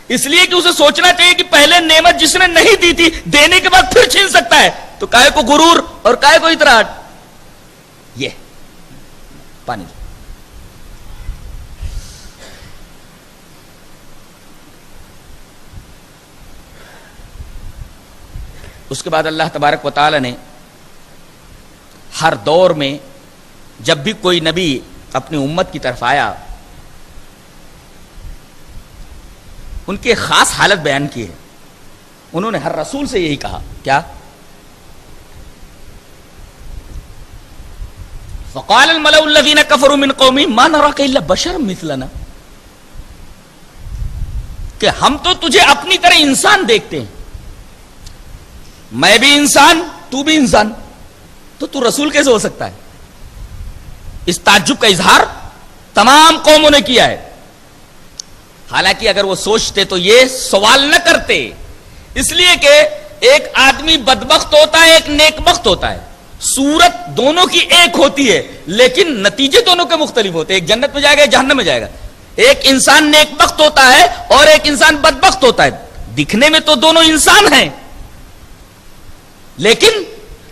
اس لیے کہ اسے سوچنا چاہیے کہ پہلے نعمت جس نے نہیں دی تھی دینے کے بعد پھر چھین سکتا ہے، تو کائے کو غرور اور کائے کو اطراحت. یہ پانی دو. اس کے بعد اللہ تبارک و تعالی نے ہر دور میں جب بھی کوئی نبی اپنی امت کی طرف آیا ان کی خاص حالت بیان کی ہے. انہوں نے ہر رسول سے یہی کہا، کیا؟ فقال الملأ الذين كفروا من قومه ما نراك الا بشرا مثلنا، کہ ہم تو تجھے اپنی طرح انسان دیکھتے ہیں، میں بھی انسان تو بھی انسان، تو رسول کیسے ہو سکتا ہے؟ اس تعجب کا اظہار تمام قوموں نے کیا ہے. حالانکہ اگر وہ سوچتے تو یہ سوال نہ کرتے، اس لیے کہ ایک آدمی بدبخت ہوتا ہے، ایک نیک بخت ہوتا ہے، صورت دونوں کی ایک ہوتی ہے لیکن نتیجے دونوں کے مختلف ہوتے ہیں، ایک جنت میں جائے گا ایک جہنم میں جائے گا. ایک انسان نیک بخت ہوتا ہے اور ایک انسان بدبخت ہوتا ہے، دکھنے میں تو دونوں انسان ہیں لیکن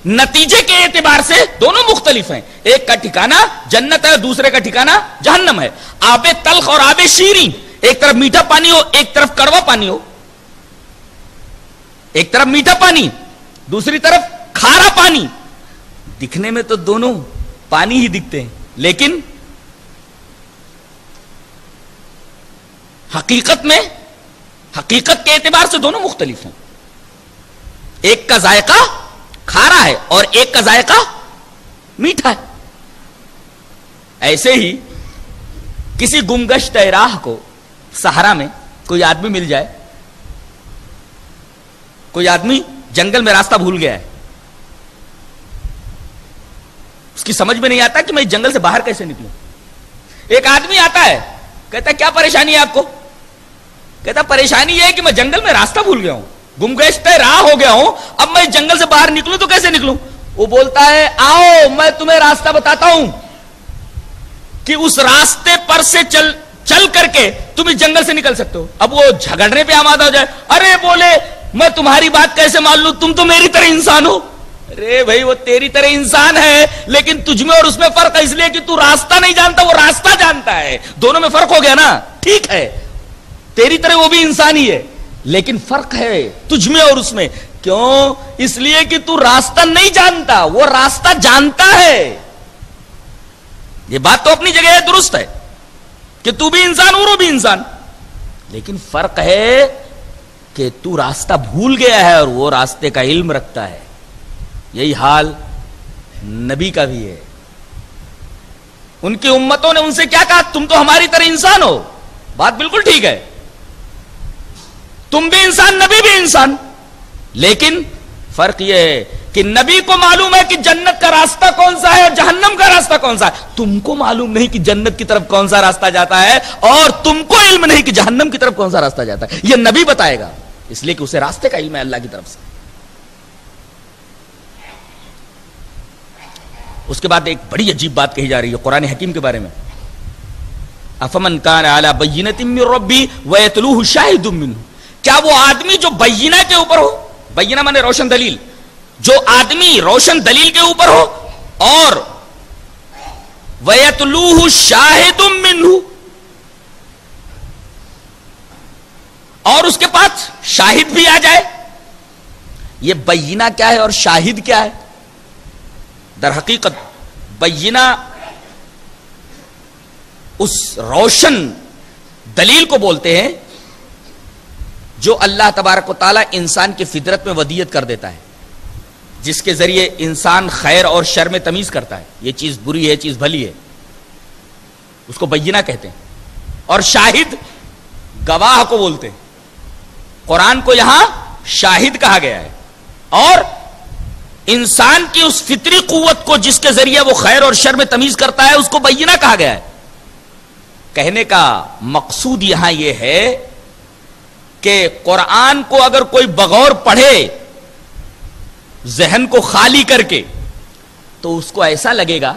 نتیجے کے اعتبار سے دونوں مختلف ہیں. ایک کا ٹھکانہ جنت ہے، دوسرے کا ٹھکانہ جہنم ہے. آب تلخ اور آب شیریں، ایک طرف میٹھا پانی ہو ایک طرف کڑوا پانی ہو، ایک طرف میٹھا پانی دوسری طرف کھارا پانی، دکھنے میں تو دونوں پانی ہی دکھتے ہیں لیکن حقیقت کے اعتبار سے دونوں مختلف ہیں. ایک کا ذائقہ کھارا ہے اور ایک کا ذائقہ میٹھا ہے. ایسے ہی کسی گمگشتہ راہ کو صحرا میں کوئی آدمی مل جائے، کوئی آدمی جنگل میں راستہ بھول گیا ہے، اس کی سمجھ میں نہیں آتا کہ میں جنگل سے باہر کیسے نکلوں. ایک آدمی آتا ہے، کہتا ہے کیا پریشانی ہے آپ کو؟ کہتا پریشانی یہ ہے کہ میں جنگل میں راستہ بھول گیا ہوں، گمگشتہ راہ ہو گیا ہوں، اب میں جنگل سے باہر نکلوں تو کیسے نکلوں؟ وہ بولتا ہے آؤ میں تمہیں راستہ بتاتا ہوں کہ اس راستے پر سے چل کر کے تم اس جنگل سے نکل سکتے ہو. اب وہ جھگڑنے پہ آمادہ ہو جائے، ارے بولے میں تمہاری بات کیسے مان لوں، تم تو میری طرح انسان ہو. ارے بھائی وہ تیری طرح انسان ہے لیکن تجھ میں اور اس میں فرق ہے، اس لیے کہ تو راستہ نہیں جانتا وہ راستہ جانتا ہے، دونوں میں فرق ہو گیا نا. ٹھیک ہے تیری طرح وہ بھی انسان ہی ہے لیکن فرق ہے تجھ میں اور اس میں. کیوں؟ اس لیے کہ تو راستہ نہیں جانتا، وہ راستہ جانتا ہے. یہ بات تو اپنی جگہ ہے، درست ہے کہ تو بھی انسان اور وہ بھی انسان، لیکن فرق ہے کہ تو راستہ بھول گیا ہے اور وہ راستے کا علم رکھتا ہے. یہی حال نبی کا بھی ہے. ان کی امتوں نے ان سے کیا کہا؟ تم تو ہماری طرح انسان ہو. بات بالکل ٹھیک ہے، تم بھی انسان نبی بھی انسان، لیکن فرق یہ ہے کہ نبی کو معلوم ہے کہ جنت کا راستہ کون سا ہے اور جہنم کا راستہ کون سا ہے. تم کو معلوم نہیں کہ جنت کی طرف کون سا راستہ جاتا ہے اور تم کو علم نہیں کہ جہنم کی طرف کون سا راستہ جاتا ہے. یہ نبی بتائے گا، اس لیے کہ اسے راستے کا علم ہے اللہ کی طرف سے. اس کے بعد ایک بڑی عجیب بات کہی جا رہی ہے قرآن حکیم کے بارے میں. افمن کان علی بینۃ من ربی ویتلوہ شاہد منہ، کیا وہ آدمی جو بینہ کے اوپر ہو، بینہ مانے روشن دلیل، جو آدمی روشن دلیل کے اوپر ہو اور ویتلوہ شاہد منہ، اور اس کے پاس شاہد بھی آ جائے. یہ بینہ کیا ہے اور شاہد کیا ہے؟ در حقیقت بینہ اس روشن دلیل کو بولتے ہیں جو اللہ تبارک و تعالی انسان کی فطرت میں ودیت کر دیتا ہے، جس کے ذریعے انسان خیر اور شر میں تمیز کرتا ہے، یہ چیز بری ہے چیز بھلی ہے، اس کو بینہ کہتے ہیں. اور شاہد گواہ کو بولتے ہیں. قرآن کو یہاں شاہد کہا گیا ہے، اور انسان کی اس فطری قوت کو جس کے ذریعے وہ خیر اور شر میں تمیز کرتا ہے اس کو بینہ کہا گیا ہے. کہنے کا مقصود یہاں یہ ہے کہ قرآن کو اگر کوئی بغور پڑھے ذہن کو خالی کر کے تو اس کو ایسا لگے گا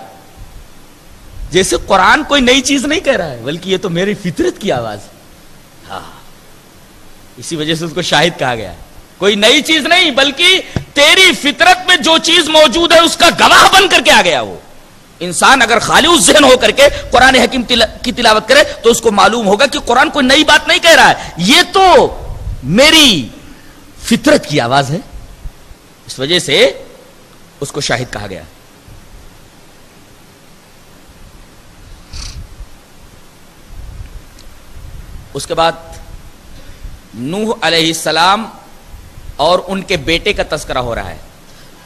جیسے قرآن کوئی نئی چیز نہیں کہہ رہا ہے بلکہ یہ تو میری فطرت کی آواز ہے. ہاں، اسی وجہ سے اس کو شاہد کہا گیا ہے. کوئی نئی چیز نہیں بلکہ تیری فطرت میں جو چیز موجود ہے اس کا گواہ بن کر کے آ گیا. وہ انسان اگر خالی اس ذہن ہو کر کے قرآن حکیم کی تلاوت کرے تو اس کو معلوم ہوگا کہ قرآن کوئی نئی بات نہیں کہہ رہا ہے، یہ تو میری فطرت کی آواز ہے. اس وجہ سے اس کو شاہد کہا گیا. اس کے بعد نوح علیہ السلام اور ان کے بیٹے کا تذکرہ ہو رہا ہے.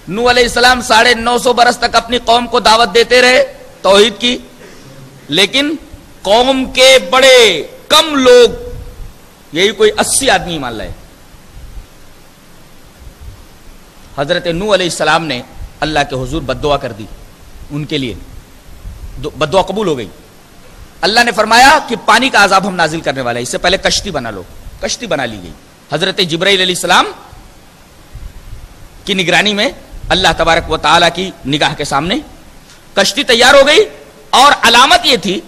نوح علیہ السلام 950 برس تک اپنی قوم کو دعوت دیتے رہے توحید کی، لیکن قوم کے بڑے کم لوگ، یہی کوئی 80 آدمی مان لائے. حضرت نوح علیہ السلام نے اللہ کے حضور بد دعا کر دی، ان کے لیے بد دعا قبول ہو گئی. اللہ نے فرمایا کہ پانی کا عذاب ہم نازل کرنے والے ہیں، اس سے پہلے کشتی بنا لو. کشتی بنا لی گئی. حضرت جبرائیل علیہ السلام کی نگرانی میں اللہ تبارک و تعالی کی نگاہ کے سامنے کشتی تیار ہو گئی، اور علامت یہ تھی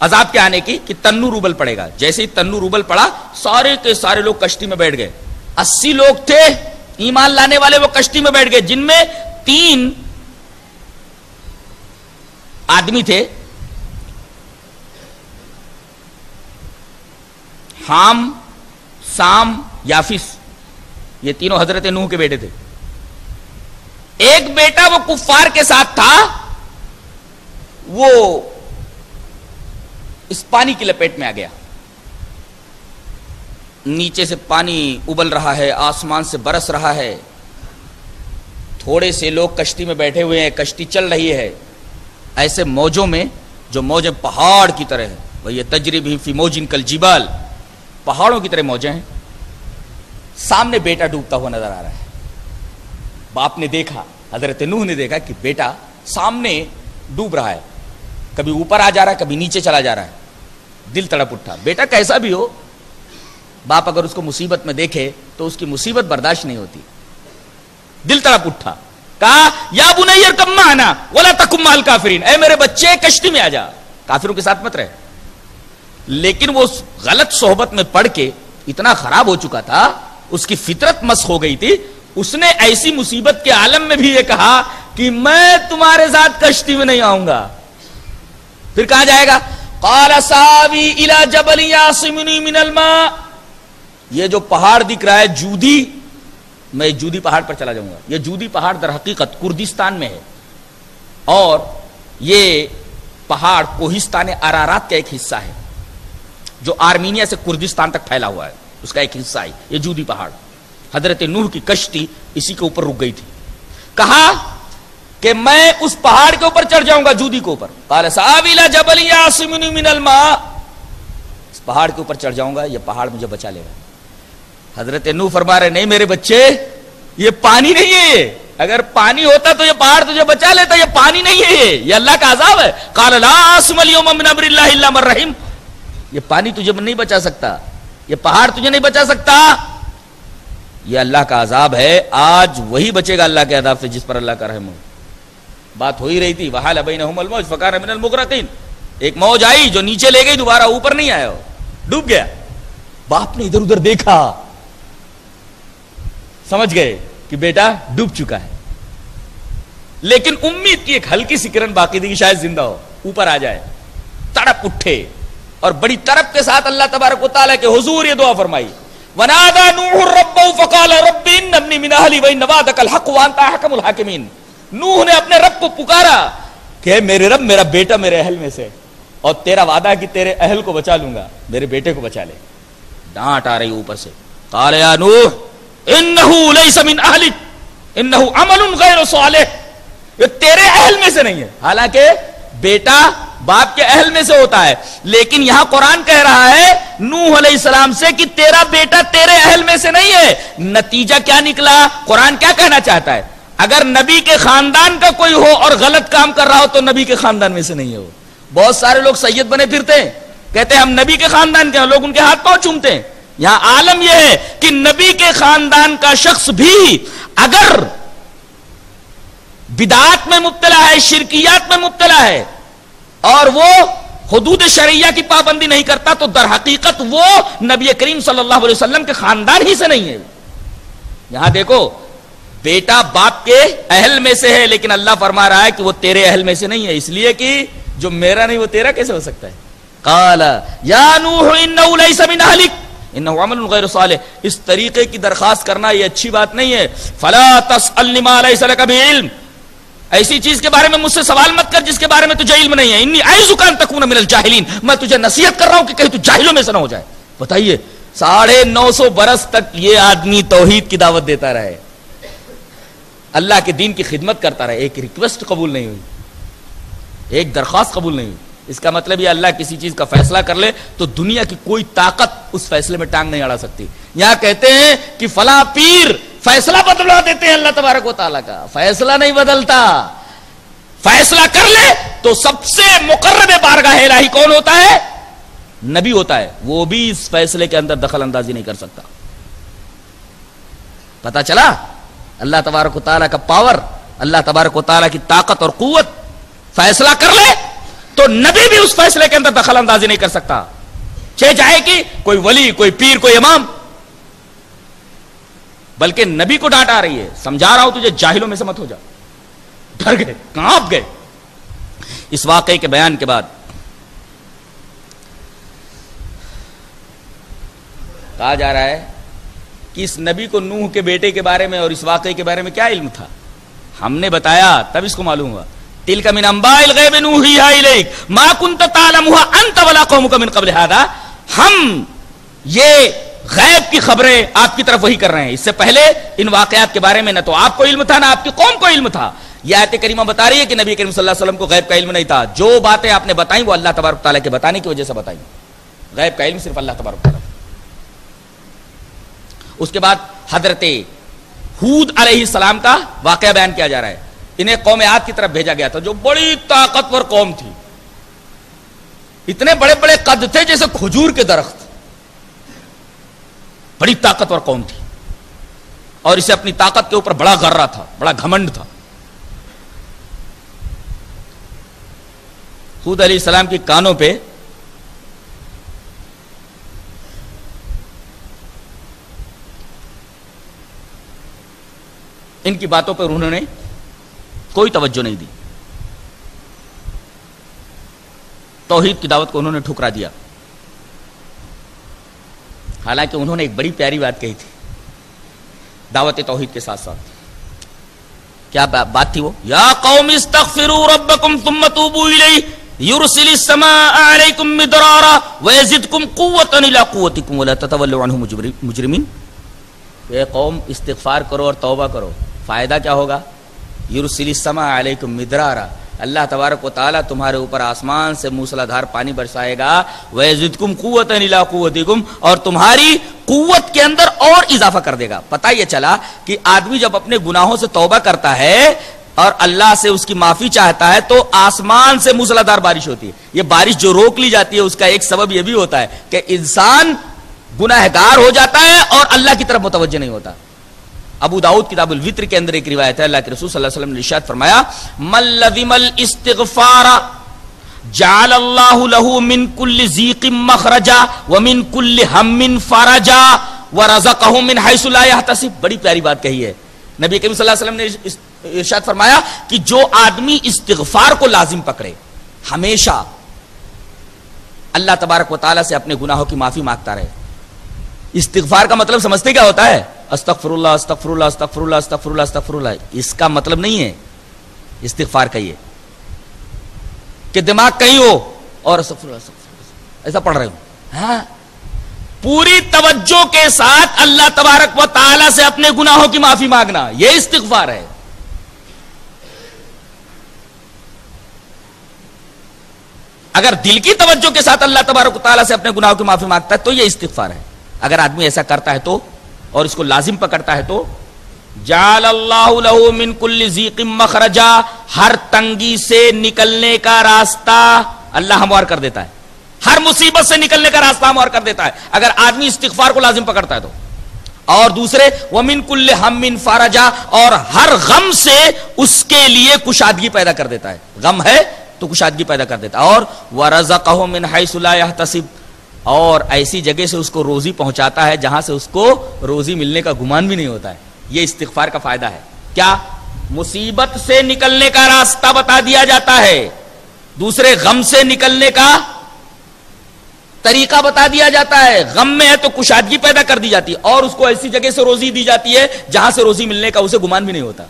عذاب کے آنے کی کہ تنور ابل پڑے گا. جیسے ہی تنور ابل پڑا سارے کے سارے لوگ کشتی میں بیٹھ گئے. 80 لوگ تھے ایمان لانے والے، وہ کشتی میں بیٹھ گئے، جن میں 3 آدمی تھے، حام، سام، یافس. یہ تینوں حضرت نوح کے بیٹے تھے. ایک بیٹا وہ کفار کے ساتھ تھا، وہ اس پانی کی لپیٹ میں آ گیا. نیچے سے پانی ابل رہا ہے، آسمان سے برس رہا ہے، تھوڑے سے لوگ کشتی میں بیٹھے ہوئے ہیں، کشتی چل رہی ہے. ایسے موجوں میں جو موجیں پہاڑ کی طرح ہیں، وہی تجریب فی موجن کالجبال، پہاڑوں کی طرح موجیں ہیں. سامنے بیٹا ڈوبتا ہوا نظر آ رہا ہے. باپ نے دیکھا، حضرت نوح نے دیکھا کہ بیٹا سامنے ڈوب رہا ہے، کبھی اوپر آ جا رہا ہے کبھی نیچے چلا جا رہا ہے. دل تڑپ اٹھا. بیٹا کیسا بھی ہو، باپ اگر اس کو مصیبت میں دیکھے تو اس کی مصیبت برداشت نہیں ہوتی. دل تڑپ اٹھا. کہا یا بنی ارکب معنا ولا تکن مع الکافرین، اے میرے بچے کشتی میں آ جا، کافروں کے ساتھ مت رہ. لیکن وہ غلط صحبت میں پڑھ کے اتنا خراب ہو چکا تھا، اس کی فطرت مسخ ہو گئی تھی. اس نے ایسی مصیبت کے عالم میں بھی یہ کہا کہ میں تمہارے ساتھ کشتی میں نہیں آؤں گا. پھر کہاں جائے گا؟ قال ساوی الی جبل یعصمنی من الماء. یہ جو پہاڑ دکھ رہا ہے جودی، میں جودی پہاڑ پر چلا جاؤں گا. یہ جودی پہاڑ در حقیقت کردستان میں ہے، اور یہ پہاڑ کوہستان ارارات کا ایک حصہ ہے جو آرمینیا سے کردستان تک پھیلا ہوا ہے، اس کا ایک حصہ ہے یہ جودی پہاڑ. حضرت نوح کی کشتی اسی کے اوپر رک گئی تھی. کہا کہ میں اس پہاڑ کے اوپر چڑھ جاؤں گا، جودی کے اوپر. قال سآوی الی جبل یعصمنی من الماء، اس پہاڑ کے اوپر چڑھ جاؤں گا، یہ پہاڑ مجھے بچا لے گا. حضرت نوح فرما رہے نہیں میرے بچے یہ پانی نہیں ہے، یہ اگر پانی ہوتا تو یہ پہاڑ تجھے بچا لیتا، یہ پانی نہیں ہے، یہ اللہ کا عذاب ہے۔ قال لا عاصم اليوم من امر اللہ الا من رحم، یہ پانی تجھے نہیں بچا سکتا، یہ پہاڑ تجھے نہیں بچا سکتا، یہ اللہ کا عذاب ہے۔ آج وہی بچے گا اللہ کے عذاب سے جس پر اللہ کا رحم ہو۔ بات ہو ہی رہی تھی وحال بینہم الموج فکان من المغرقین، ایک موج آئی جو نیچے لے گئی، دوبارہ اوپر نہیں آیا، ڈوب گیا۔ باپ نے ادھر ادھر دیکھا، سمجھ گئے کہ بیٹا ڈوب چکا ہے، لیکن امید کی ایک ہلکی سی کرن باقی تھی کہ شاید زندہ ہو، اوپر آ جائے۔ تڑپ اٹھے اور بڑی طرف کے ساتھ اللہ تبارک و تعالیٰ کے حضور یہ دعا فرمائی، وَنَادَى نُوحٌ رَبَّهُ فَقَالَ رَبِّ إِنَّ ابْنِي مِنْ أَهْلِي وَإِنَّ وَعْدَكَ الْحَقُّ وَأَنْتَ أَحْكَمُ الْحَاكِمِينَ۔ نوح نے اپنے رب کو پکارا کہ میرے رب میرا بیٹا میرے اہل میں سے، اور تیرا وعدہ کہ تیرے اہل کو بچا لوں گا، میرے بیٹے کو بچا لے۔ ڈانٹ آ رہی اوپر سے، قال یا نوح انه ليس من اهلك انه عمل غیر صالح، یہ تیرے اہل میں سے نہیں ہے۔ حالانکہ بیٹا باپ کے اہل میں سے ہوتا ہے، لیکن یہاں قرآن کہہ رہا ہے نوح علیہ السلام سے کہ تیرا بیٹا تیرے اہل میں سے نہیں ہے۔ نتیجہ کیا نکلا؟ قرآن کیا کہنا چاہتا ہے؟ اگر نبی کے خاندان کا کوئی ہو اور غلط کام کر رہا ہو تو نبی کے خاندان میں سے نہیں ہے وہ۔ بہت سارے لوگ سید بنے پھرتے ہیں، کہتے ہیں ہم نبی کے خاندان کے ہیں، لوگ ان کے ہاتھ پاؤں چومتے ہیں۔ یہاں عالم یہ ہے کہ نبی کے خاندان کا شخص بھی اگر بدعات میں مبتلا ہے، شرکیات میں مبتلا ہے، اور وہ حدود شرعیہ کی پابندی نہیں کرتا، تو در حقیقت وہ نبی کریم صلی اللہ علیہ وسلم کے خاندان ہی سے نہیں ہے۔ یہاں دیکھو بیٹا باپ کے اہل میں سے ہے، لیکن اللہ فرما رہا ہے کہ وہ تیرے اہل میں سے نہیں ہے، اس لیے کہ جو میرا نہیں وہ تیرا کیسے ہو سکتا ہے؟ قال یا نوح انه ليس من اهلك انه عمل غیر صالح۔ اس طریقے کی درخواست کرنا یہ اچھی بات نہیں ہے۔ فلا تسألنی ما لیس لک به علم، ایسی چیز کے بارے میں مجھ سے سوال مت کر جس کے بارے میں تجھے علم نہیں ہے۔ انی اعظک ان تکون من الجاہلین، میں تجھے نصیحت کر رہا ہوں کہ کہیں تو جاہلوں میں سے نہ ہو جائے۔ بتائیے 950 برس تک یہ آدمی توحید کی دعوت دیتا رہے، اللہ کے دین کی خدمت کرتا رہے، ایک ریکویسٹ قبول نہیں ہوئی، ایک درخواست قبول نہیں ہوئی۔ اس کا مطلب یہ اللہ کسی چیز کا فیصلہ کر لے تو دنیا کی کوئی طاقت اس فیصلے میں ٹانگ نہیں اڑا سکتی۔ یہاں کہتے ہیں کہ فلاں پیر فیصلہ بدلوا دیتے ہیں، اللہ تبارک و تعالیٰ کا فیصلہ نہیں بدلتا۔ فیصلہ کر لے تو سب سے مقرب بارگاہ الہی کون ہوتا ہے؟ نبی ہوتا ہے، وہ بھی اس فیصلے کے اندر دخل اندازی نہیں کر سکتا۔ پتا چلا اللہ تبارک و تعالیٰ کا پاور، اللہ تبارک و تعالیٰ کی طاقت اور قوت۔ فیصلہ کر لے تو نبی بھی اس فیصلے کے اندر دخل اندازی نہیں کر سکتا، چاہے کہ کوئی ولی، کوئی پیر، کوئی امام۔ بلکہ نبی کو ڈانٹ آ رہی ہے، سمجھا رہا ہوں تجھے جاہلوں میں سے مت ہو جا۔ ڈر گئے، کانپ گئے۔ اس واقعے کے بیان کے بعد کہا جا رہا ہے کہ اس نبی کو نوح کے بیٹے کے بارے میں اور اس واقعے کے بارے میں کیا علم تھا؟ ہم نے بتایا تب اس کو معلوم ہوا۔ تلک من انباء الغیب نوحیھا الیک ما کنت تعلمھا انت ولا قومک من قبل ھذا، ہم یہ غیب کی خبریں آپ کی طرف وہی کر رہے ہیں، اس سے پہلے ان واقعات کے بارے میں نہ تو آپ کو علم تھا نہ آپ کی قوم کو علم تھا۔ یہ آیت کریمہ بتا رہی ہے کہ نبی کریم صلی اللہ علیہ وسلم کو غیب کا علم نہیں تھا، جو باتیں آپ نے بتائیں وہ اللہ تبارک تعالیٰ کے بتانے کی وجہ سے بتائیں، غیب کا علم صرف اللہ تبارک تعالیٰ۔ اس کے بعد حضرت ہود علیہ السلام کا واقعہ بیان کیا جا رہا ہے۔ انہیں قوم عاد کی طرف بھیجا گیا تھا جو بڑی طاقتور قوم تھی، اتنے بڑے بڑے قد تھے جیسے کھجور کے درخت، بڑی طاقتور قوم تھی، اور اسے اپنی طاقت کے اوپر بڑا غرہ تھا، بڑا گھمنڈ تھا۔ ہود علیہ السلام کی کانوں پہ ان کی باتوں پر انہوں نے کوئی توجہ نہیں دی، توحید کی دعوت کو انہوں نے ٹھکرا دیا۔ حالانکہ انہوں نے ایک بڑی پیاری بات کہی تھی دعوت توحید کے ساتھ ساتھ۔ کیا بات تھی وہ؟ یا قوم استغفروا ربکم ثم توبوا الیہ یرسل السماء علیکم مدرارا ویزدکم قوتا الی قوتکم ولا تتولوا عنہ مجرمین۔ اے قوم استغفار کرو اور توبہ کرو، فائدہ کیا ہوگا؟ یرسل السماء علیکم مدرارا، اللہ تبارک و تعالیٰ تمہارے اوپر آسمان سے موسلادھار پانی برسائے گا، وَيَزِدْكُمْ قُوَّةً إِلَىٰ قُوَّتِكُمْ، اور تمہاری قوت کے اندر اور اضافہ کر دے گا۔ پتہ یہ چلا کہ آدمی جب اپنے گناہوں سے توبہ کرتا ہے اور اللہ سے اس کی معافی چاہتا ہے تو آسمان سے موسلادھار بارش ہوتی ہے۔ یہ بارش جو روک لی جاتی ہے اس کا ایک سبب یہ بھی ہوتا ہے کہ انسان گناہگار ہو جاتا ہے اور اللہ کی طرف متوجہ نہیں ہوتا۔ ابو داؤد کتاب الوتر کے اندر ایک روایت ہے، اللہ کے رسول صلی اللہ علیہ وسلم نے ارشاد فرمایا، من لزم الاستغفار جعل اللہ له من كل ضیق مخرجا ومن كل هم فرجا ورزقه من حيث لا يحتسب۔ بڑی پیاری بات کہی ہے نبی کریم صلی اللہ علیہ وسلم نے ارشاد فرمایا کہ جو آدمی استغفار کو لازم پکڑے، ہمیشہ اللہ تبارک و تعالیٰ سے اپنے گناہوں کی معافی مانگتا رہے۔ استغفار کا مطلب سمجھتے کیا ہوتا ہے؟ استغفر اللہ استغفر اللہ استغفر اللہ استغفر اللہ استغفر اللہ۔ اس کا مطلب نہیں ہے استغفار کا یہ کہ دماغ کہیں ہو اور استغفر اللہ استغفر اللہ ایسا پڑھ رہے ہو، ہاں، پوری توجہ کے ساتھ اللہ تبارک و تعالیٰ سے اپنے گناہوں کی معافی مانگنا، یہ استغفار ہے۔ اگر دل کی توجہ کے ساتھ اللہ تبارک و تعالیٰ سے اپنے گناہوں کی معافی مانگتا ہے تو یہ استغفار ہے۔ اگر آدمی ایسا کرتا ہے تو اور اس کو لازم پکڑتا ہے تو جعل اللہ لہ من کل ضیق مخرجا، ہر تنگی سے نکلنے کا راستہ اللہ ہموار کر دیتا ہے، ہر مصیبت سے نکلنے کا راستہ ہموار کر دیتا ہے اگر آدمی استغفار کو لازم پکڑتا ہے تو۔ اور دوسرے ومن کل ہم فرجا، اور ہر غم سے اس کے لیے کشادگی پیدا کر دیتا ہے، غم ہے تو کشادگی پیدا کر دیتا ہے۔ اور وَرَزَقَهُ مِنْ حَيْثُ لَا يَحْتَسِبُ، اور ایسی جگہ سے اس کو روزی پہنچاتا ہے جہاں سے اس کو روزی ملنے کا گمان بھی نہیں ہوتا ہے۔ یہ استغفار کا فائدہ ہے، کیا؟ مصیبت سے نکلنے کا راستہ بتا دیا جاتا ہے، دوسرے غم سے نکلنے کا طریقہ بتا دیا جاتا ہے، غم میں ہے تو کشادگی پیدا کر دی جاتی ہے اور اس کو ایسی جگہ سے روزی دی جاتی ہے جہاں سے روزی ملنے کا اسے گمان بھی نہیں ہوتا۔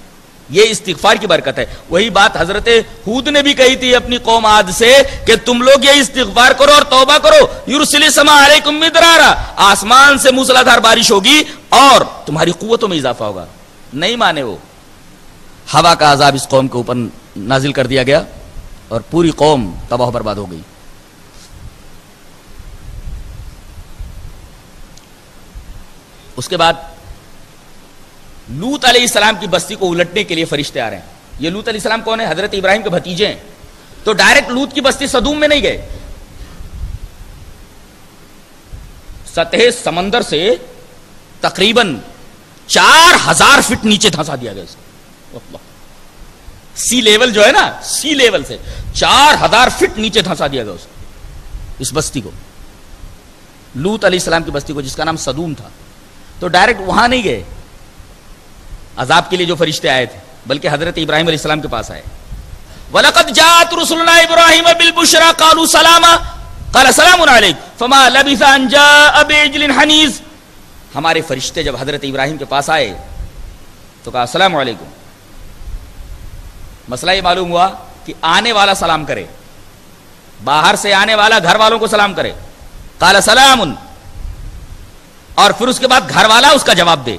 یہ استغفار کی برکت ہے۔ وہی بات حضرت ہود نے بھی کہی تھی اپنی قوم عاد سے کہ تم لوگ یہ استغفار کرو اور توبہ کرو، یرسل السماء علیکم مدرارا، آسمان سے موسلادھار بارش ہوگی اور تمہاری قوتوں میں اضافہ ہوگا۔ نہیں مانے وہ، ہوا کا عذاب اس قوم کے اوپر نازل کر دیا گیا اور پوری قوم تباہ و برباد ہو گئی۔ اس کے بعد لوط علیہ السلام کی بستی کو الٹنے کے لیے فرشتے آ رہے ہیں۔ یہ لوط علیہ السلام کون ہے؟ حضرت ابراہیم کے بھتیجے ہیں۔ تو ڈائریکٹ لوط کی بستی صدوم میں نہیں گئے، سطح سمندر سے تقریباً 4000 فٹ نیچے دھنسا دیا گیا اس کو۔ سی لیول جو ہے نا، سی لیول سے 4000 فٹ نیچے دھنسا دیا گیا اس کو، اس بستی کو، لوط علیہ السلام کی بستی کو، جس کا نام صدوم تھا۔ تو ڈائریکٹ وہاں نہیں گئے عذاب کے لیے جو فرشتے آئے تھے، بلکہ حضرت ابراہیم علیہ السلام کے پاس آئے۔ وَلَقَدْ جَاءَتْ رُسُلُنَا إِبْرَاهِيمَ بِالْبُشْرَىٰ قَالُوا سَلَامًا قَالَ سَلَامٌ عَلَيْكُمْ فَمَا لَبِثَ أَن جَاءَ بِعِجْلٍ حَنِيذٍ۔ ہمارے فرشتے جب حضرت ابراہیم کے پاس آئے تو کہا السلام علیکم۔ مسئلہ یہ معلوم ہوا کہ آنے والا سلام کرے، باہر سے آنے والا گھر والوں کو سلام کرے، قَالَ سَلَامٌ، اور پھر اس کے بعد گھر والا اس کا جواب دے۔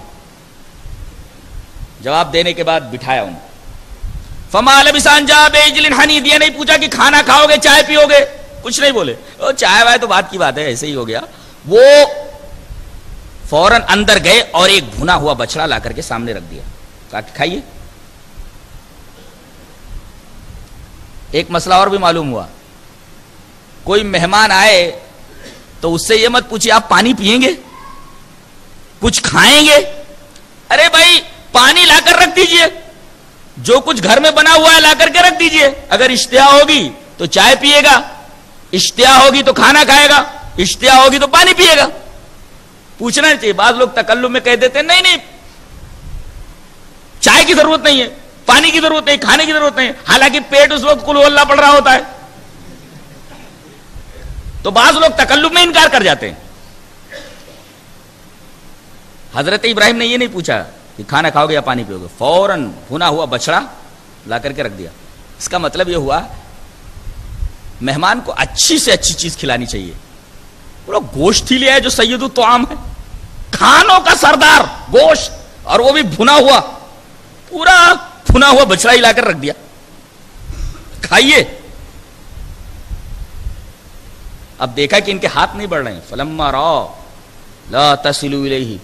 جواب دینے کے بعد بٹھایا ان کو۔ فَمَا لَبِثَ أَن جَاءَ بِعِجْلٍ حَنِيذٍ، یہ نہیں پوچھا کہ کھانا کھاؤ گے، چائے پیو گے، کچھ نہیں بولے، چائے وائے تو بات کی بات ہے، ایسے ہی ہو گیا۔ وہ فوراً اندر گئے اور ایک بھنا ہوا بچڑا لا کر کے سامنے رکھ دیا، کہا کہ کھائیے۔ ایک مسئلہ اور بھی معلوم ہوا، کوئی مہمان آئے تو اس سے یہ مت پوچھے آپ پانی پیئیں گے، کچھ کھائیں گے؟ ارے بھائی پانی لا کر رکھ دیجئے، جو کچھ گھر میں بنا ہوا ہے لا کر کے رکھ دیجئے، اگر اشتہا ہوگی تو چائے پیے گا، اشتہا ہوگی تو کھانا کھائے گا، اشتہا ہوگی تو پانی پیے گا۔ پوچھنا چاہیے۔ بعض لوگ تکلم میں کہہ دیتے ہیں نہیں نہیں چائے کی ضرورت نہیں ہے، پانی کی ضرورت نہیں، کھانے کی ضرورت نہیں، حالانکہ پیٹ اس وقت قل اللہ پڑھ رہا ہوتا ہے۔ تو بعض لوگ تکلم میں انکار کر جاتے ہیں۔ حضرت ابراہیم نے یہ نہیں پوچھا کہ کھانا کھاؤ گے یا پانی پیو گے، فوراً بھنا ہوا بچڑا لا کر کے رکھ دیا۔ اس کا مطلب یہ ہوا مہمان کو اچھی سے اچھی چیز کھلانی چاہیے۔ پورا گوشت ہی لیا ہے جو سید الطعام ہے، کھانوں کا سردار گوشت، اور وہ بھی بھنا ہوا، پورا بھنا ہوا بچڑا ہی لا کر رکھ دیا۔ کھائیے. اب دیکھا کہ ان کے ہاتھ نہیں بڑھ رہے ہیں. فلما را لا تصل الیہ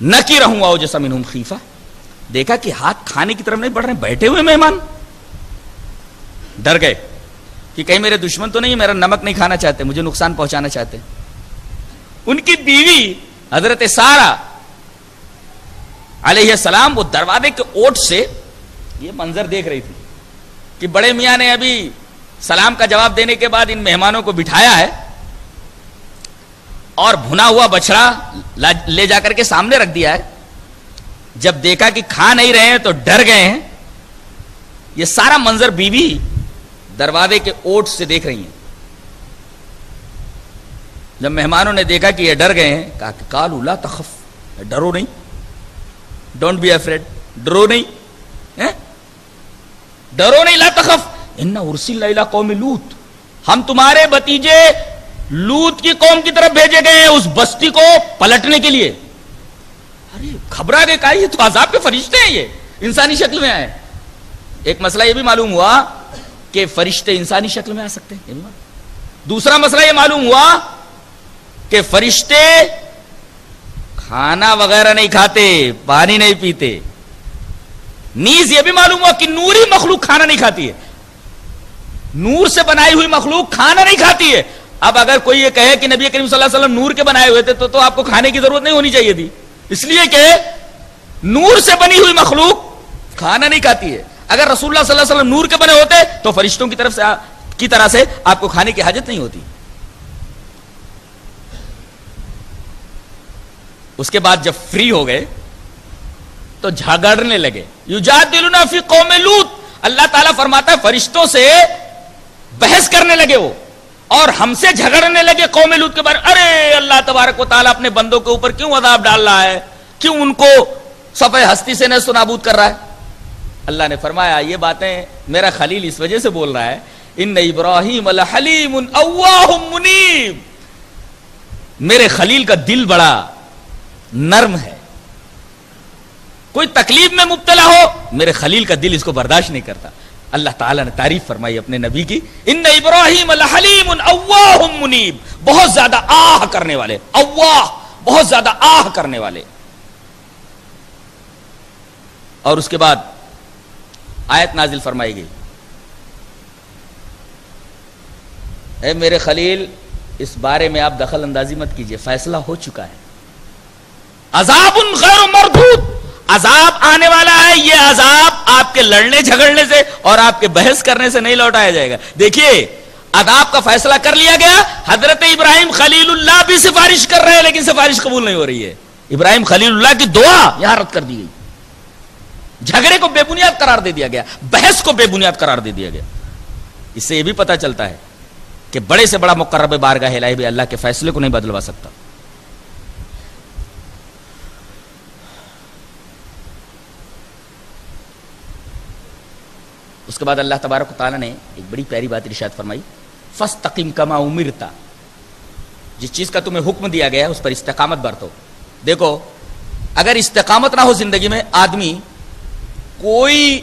نکرہم اوجس منہم خیفہ. دیکھا کہ ہاتھ کھانے کی طرف نہیں بڑھ رہے ہیں, بیٹھے ہوئے مہمان ڈر گئے کہ کہیں میرے دشمن تو نہیں, میرا نمک نہیں کھانا چاہتے, مجھے نقصان پہنچانا چاہتے. ان کی بیوی حضرت سارہ علیہ السلام وہ دروازے کے اوٹ سے یہ منظر دیکھ رہی تھی کہ بڑے میاں نے ابھی سلام کا جواب دینے کے بعد ان مہمانوں کو بٹھایا ہے اور بھنا ہوا بچڑا لے جا کر کے سامنے رکھ دیا ہے. جب دیکھا کہ کھا نہیں رہے ہیں تو ڈر گئے ہیں. یہ سارا منظر بیوی دروازے کے اوٹ سے دیکھ رہی ہیں. جب مہمانوں نے دیکھا کہ یہ ڈر گئے ہیں, کہا کہ قالوا لا تخف, ڈرو نہیں, ڈونٹ بی افریڈ, ڈرو نہیں, ڈرو نہیں, لا تخف انا ارسلنا الی قوم لوط, ہم تمہارے بھتیجے لوط کی قوم کی طرف بھیجے گئے ہیں اس بستی کو پلٹنے کے لیے. ارے گھبرا گئے, کہا یہ تو عذاب کے فرشتے ہیں, یہ انسانی شکل میں آئے. ایک مسئلہ یہ بھی معلوم ہوا کہ فرشتے انسانی شکل میں آ سکتے ہیں. دوسرا مسئلہ یہ معلوم ہوا کہ فرشتے کھانا وغیرہ نہیں کھاتے, پانی نہیں پیتے. نیز یہ بھی معلوم ہوا کہ نوری مخلوق کھانا نہیں کھاتی ہے, نور سے بنائی ہوئی مخلوق کھانا نہیں کھاتی ہے. اب اگر کوئی یہ کہے کہ نبی کریم صلی اللہ علیہ وسلم نور کے بنائے ہوئے تھے تو آپ کو کھانے کی ضرورت نہیں ہونی چاہیے تھی, اس لیے کہ نور سے بنی ہوئی مخلوق کھانا نہیں کھاتی ہے. اگر رسول اللہ صلی اللہ علیہ وسلم نور کے بنے ہوتے تو فرشتوں کی طرح سے آپ کو کھانے کی حاجت نہیں ہوتی. اس کے بعد جب فری ہو گئے تو جھگڑنے لگے. یجادلون فی قوم لوط, اللہ تعالیٰ فرماتا ہے فرشتوں سے بحث کرنے لگے وہ, اور ہم سے جھگڑنے لگے قوم لوط کے بارے. ارے اللہ تبارک و تعالیٰ اپنے بندوں کے اوپر کیوں عذاب ڈال رہا ہے, کیوں ان کو صفحہ ہستی سے نیست و نابود کر رہا ہے. اللہ نے فرمایا یہ باتیں میرا خلیل اس وجہ سے بول رہا ہے, ان ابراہیم لحلیم اواہ منیب, میرے خلیل کا دل بڑا نرم ہے, کوئی تکلیف میں مبتلا ہو میرے خلیل کا دل اس کو برداشت نہیں کرتا. اللہ تعالیٰ نے تعریف فرمائی اپنے نبی کی, ان ابراہیم لحلیم اواہ منیب, بہت زیادہ آہ کرنے والے, اواہ بہت زیادہ آہ کرنے والے. اور اس کے بعد آیت نازل فرمائی گئی, اے میرے خلیل اس بارے میں آپ دخل اندازی مت کیجئے, فیصلہ ہو چکا ہے. عذاب غیر مردود, عذاب آنے والا ہے, یہ عذاب آپ کے لڑنے جھگڑنے سے اور آپ کے بحث کرنے سے نہیں لوٹایا جائے گا. دیکھیے عذاب کا فیصلہ کر لیا گیا. حضرت ابراہیم خلیل اللہ بھی سفارش کر رہے ہیں لیکن سفارش قبول نہیں ہو رہی ہے. ابراہیم خلیل اللہ کی دعا یہاں رد کر دی گئی, جھگڑے کو بے بنیاد قرار دے دیا گیا, بحث کو بے بنیاد قرار دے دیا گیا. اس سے یہ بھی پتہ چلتا ہے کہ بڑے سے بڑا مقرب بارگاہ الہی بھی اللہ کے فیصلے کو نہیں بدلوا سکتا. اس کے بعد اللہ تبارک و تعالیٰ نے ایک بڑی پیاری بات ارشاد فرمائی, فاستقم کما امرت, جس چیز کا تمہیں حکم دیا گیا ہے اس پر استقامت برتو. دیکھو اگر استقامت نہ ہو زندگی میں, آدمی کوئی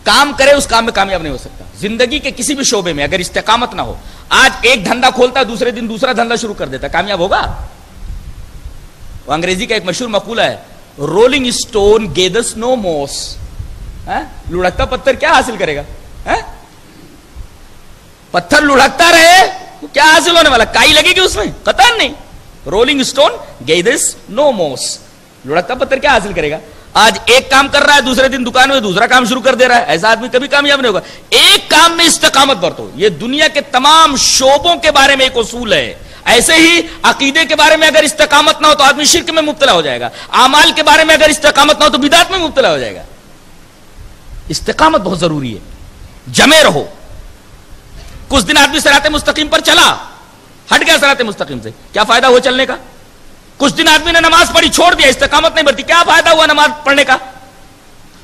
کام کرے اس کام میں کامیاب نہیں ہو سکتا. زندگی کے کسی بھی شعبے میں اگر استقامت نہ ہو, آج ایک دھندا کھولتا ہے دوسرے دن دوسرا دھندا شروع کر دیتا, کامیاب ہوگا؟ وہ انگریزی کا ایک مشہور مقولہ ہے, رولنگ اسٹون گیدرس نو موس. لڑکتا پتھر کیا حاصل کرے گا؟ پتھر لڑکتا رہے تو کیا حاصل ہونے والا, کائی لگے گی اس میں؟ قطعاً نہیں. رولنگ اسٹون گیدرس نو موس, لڑکتا پتھر کیا حاصل کرے گا؟ آج ایک کام کر رہا ہے دوسرے دن دکان میں دوسرا کام شروع کر دے رہا ہے, ایسا آدمی کبھی کامیاب نہیں ہوگا. ایک کام میں استقامت برتو. یہ دنیا کے تمام شعبوں کے بارے میں ایک اصول ہے. ایسے ہی عقیدے کے بارے میں اگر استقامت نہ ہو تو آدمی شرک میں مبتلا ہو جائے گا. اعمال کے بارے میں اگر استقامت نہ ہو تو بدعت میں مبتلا ہو جائے گا. استقامت بہت ضروری ہے, جمے رہو. کچھ دن آدمی صراط مستقیم پر چلا, ہٹ گیا صراط مستقیم سے, کیا فائدہ ہوا چلنے کا؟ کچھ دن آدمی نے نماز پڑھی چھوڑ دیا, استقامت نہیں برتی, کیا فائدہ ہوا نماز پڑھنے کا؟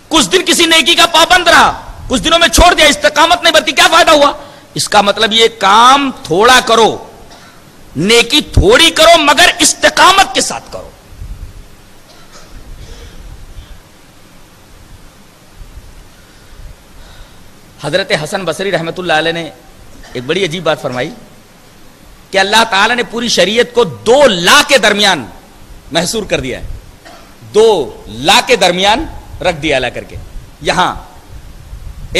کچھ دن کسی نیکی کا پابند رہا, کچھ دنوں میں چھوڑ دیا, استقامت نہیں برتی, کیا فائدہ ہوا؟ اس کا مطلب یہ کام تھوڑا کرو, نیکی تھوڑی کرو مگر استقامت کے ساتھ کرو. حضرت حسن بصری رحمۃ اللہ علیہ نے ایک بڑی عجیب بات فرمائی کہ اللہ تعالیٰ نے پوری شریعت کو 2 لا کے درمیان محصور کر دیا ہے. 2 لا کے درمیان رکھ دیا لا کر کے. یہاں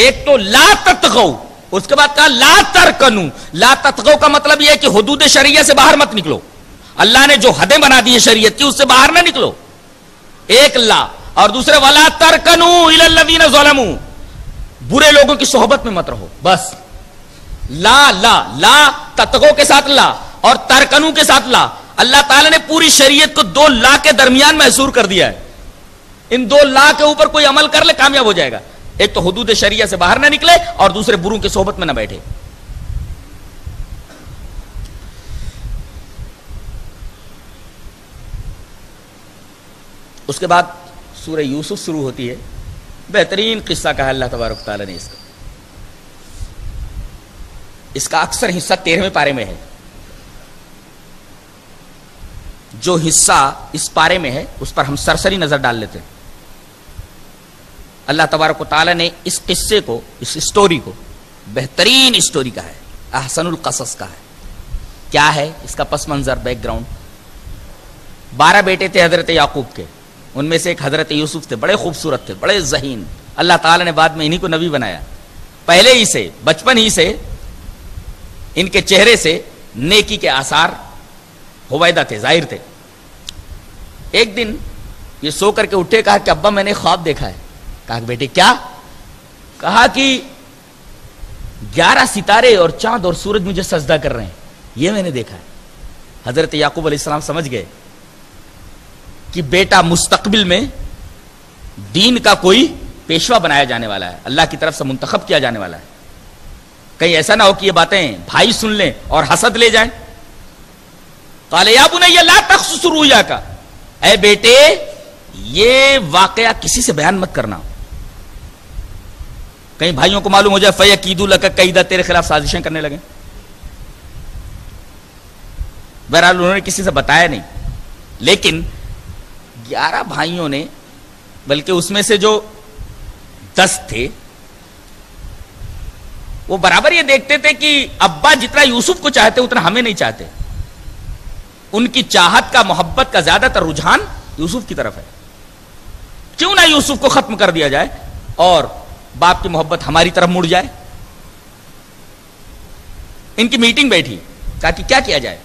ایک تو لا تطغوا، اس کے بعد کہا لا ترکنوا. لا تطغوا کا مطلب یہ ہے کہ حدود شریعہ سے باہر مت نکلو. اللہ نے جو حدیں بنا دی ہے شریعت کی اس سے باہر نہ نکلو. ایک لا. اور دوسرے ولا ترکنوا الی الذین ظلموا، برے لوگوں کی صحبت میں مت رہو. بس لا لا لا تطغوا کے ساتھ لا اور ترکنوا کے ساتھ لا. اللہ تعالیٰ نے پوری شریعت کو 2 لا کے درمیان محصور کر دیا ہے. ان 2 لا کے اوپر کوئی عمل کر لے کامیاب ہو جائے گا. ایک تو حدود شریعہ سے باہر نہ نکلے اور دوسرے بروں کی صحبت میں نہ بیٹھے. اس کے بعد سورہ یوسف شروع ہوتی ہے. بہترین قصہ کہا اللہ تبارک تعالیٰ نے. اس کا اکثر حصہ 13ویں پارے میں ہے. جو حصہ اس پارے میں ہے اس پر ہم سرسری نظر ڈال لیتے ہیں. اللہ تبارک و تعالیٰ نے اس قصے کو، اس اسٹوری کو بہترین اسٹوری کا ہے، احسن القصص کا ہے. کیا ہے اس کا پس منظر، بیک گراؤنڈ؟ 12 بیٹے تھے حضرت یعقوب کے. ان میں سے ایک حضرت یوسف تھے. بڑے خوبصورت تھے، بڑے ذہین. اللہ تعالیٰ نے بعد میں انہی کو نبی بنایا. پہلے ہی سے، بچپن ہی سے ان کے چہرے سے نیکی کے آثار ہویدہ تھے، ظاہر تھے. ایک دن یہ سو کر کے اٹھے، کہا کہ ابا میں نے خواب دیکھا ہے. کہا کہ بیٹے کیا؟ کہا کہ 11 ستارے اور چاند اور سورج مجھے سجدہ کر رہے ہیں، یہ میں نے دیکھا ہے. حضرت یعقوب علیہ السلام سمجھ گئے کہ بیٹا مستقبل میں دین کا کوئی پیشوا بنایا جانے والا ہے، اللہ کی طرف سے منتخب کیا جانے والا ہے. کہیں ایسا نہ ہو کہ یہ باتیں بھائی سن لیں اور حسد لے جائیں. قال یا بنی لا تقصص رؤیاک، اے بیٹے یہ واقعہ کسی سے بیان مت کرنا. کہیں بھائیوں کو معلوم ہو جائے فیکیدوا لک کیدا، تیرے خلاف سازشیں کرنے لگیں. بہرحال انہوں نے کسی سے بتایا نہیں. لیکن 11 بھائیوں نے، بلکہ اس میں سے جو 10 تھے وہ برابر یہ دیکھتے تھے کہ ابا جتنا یوسف کو چاہتے اتنا ہمیں نہیں چاہتے. ان کی چاہت کا، محبت کا زیادہ تر رجحان یوسف کی طرف ہے. کیوں نہ یوسف کو ختم کر دیا جائے اور باپ کی محبت ہماری طرف مڑ جائے. ان کی میٹنگ بیٹھی، کہا کہ کیا کیا جائے؟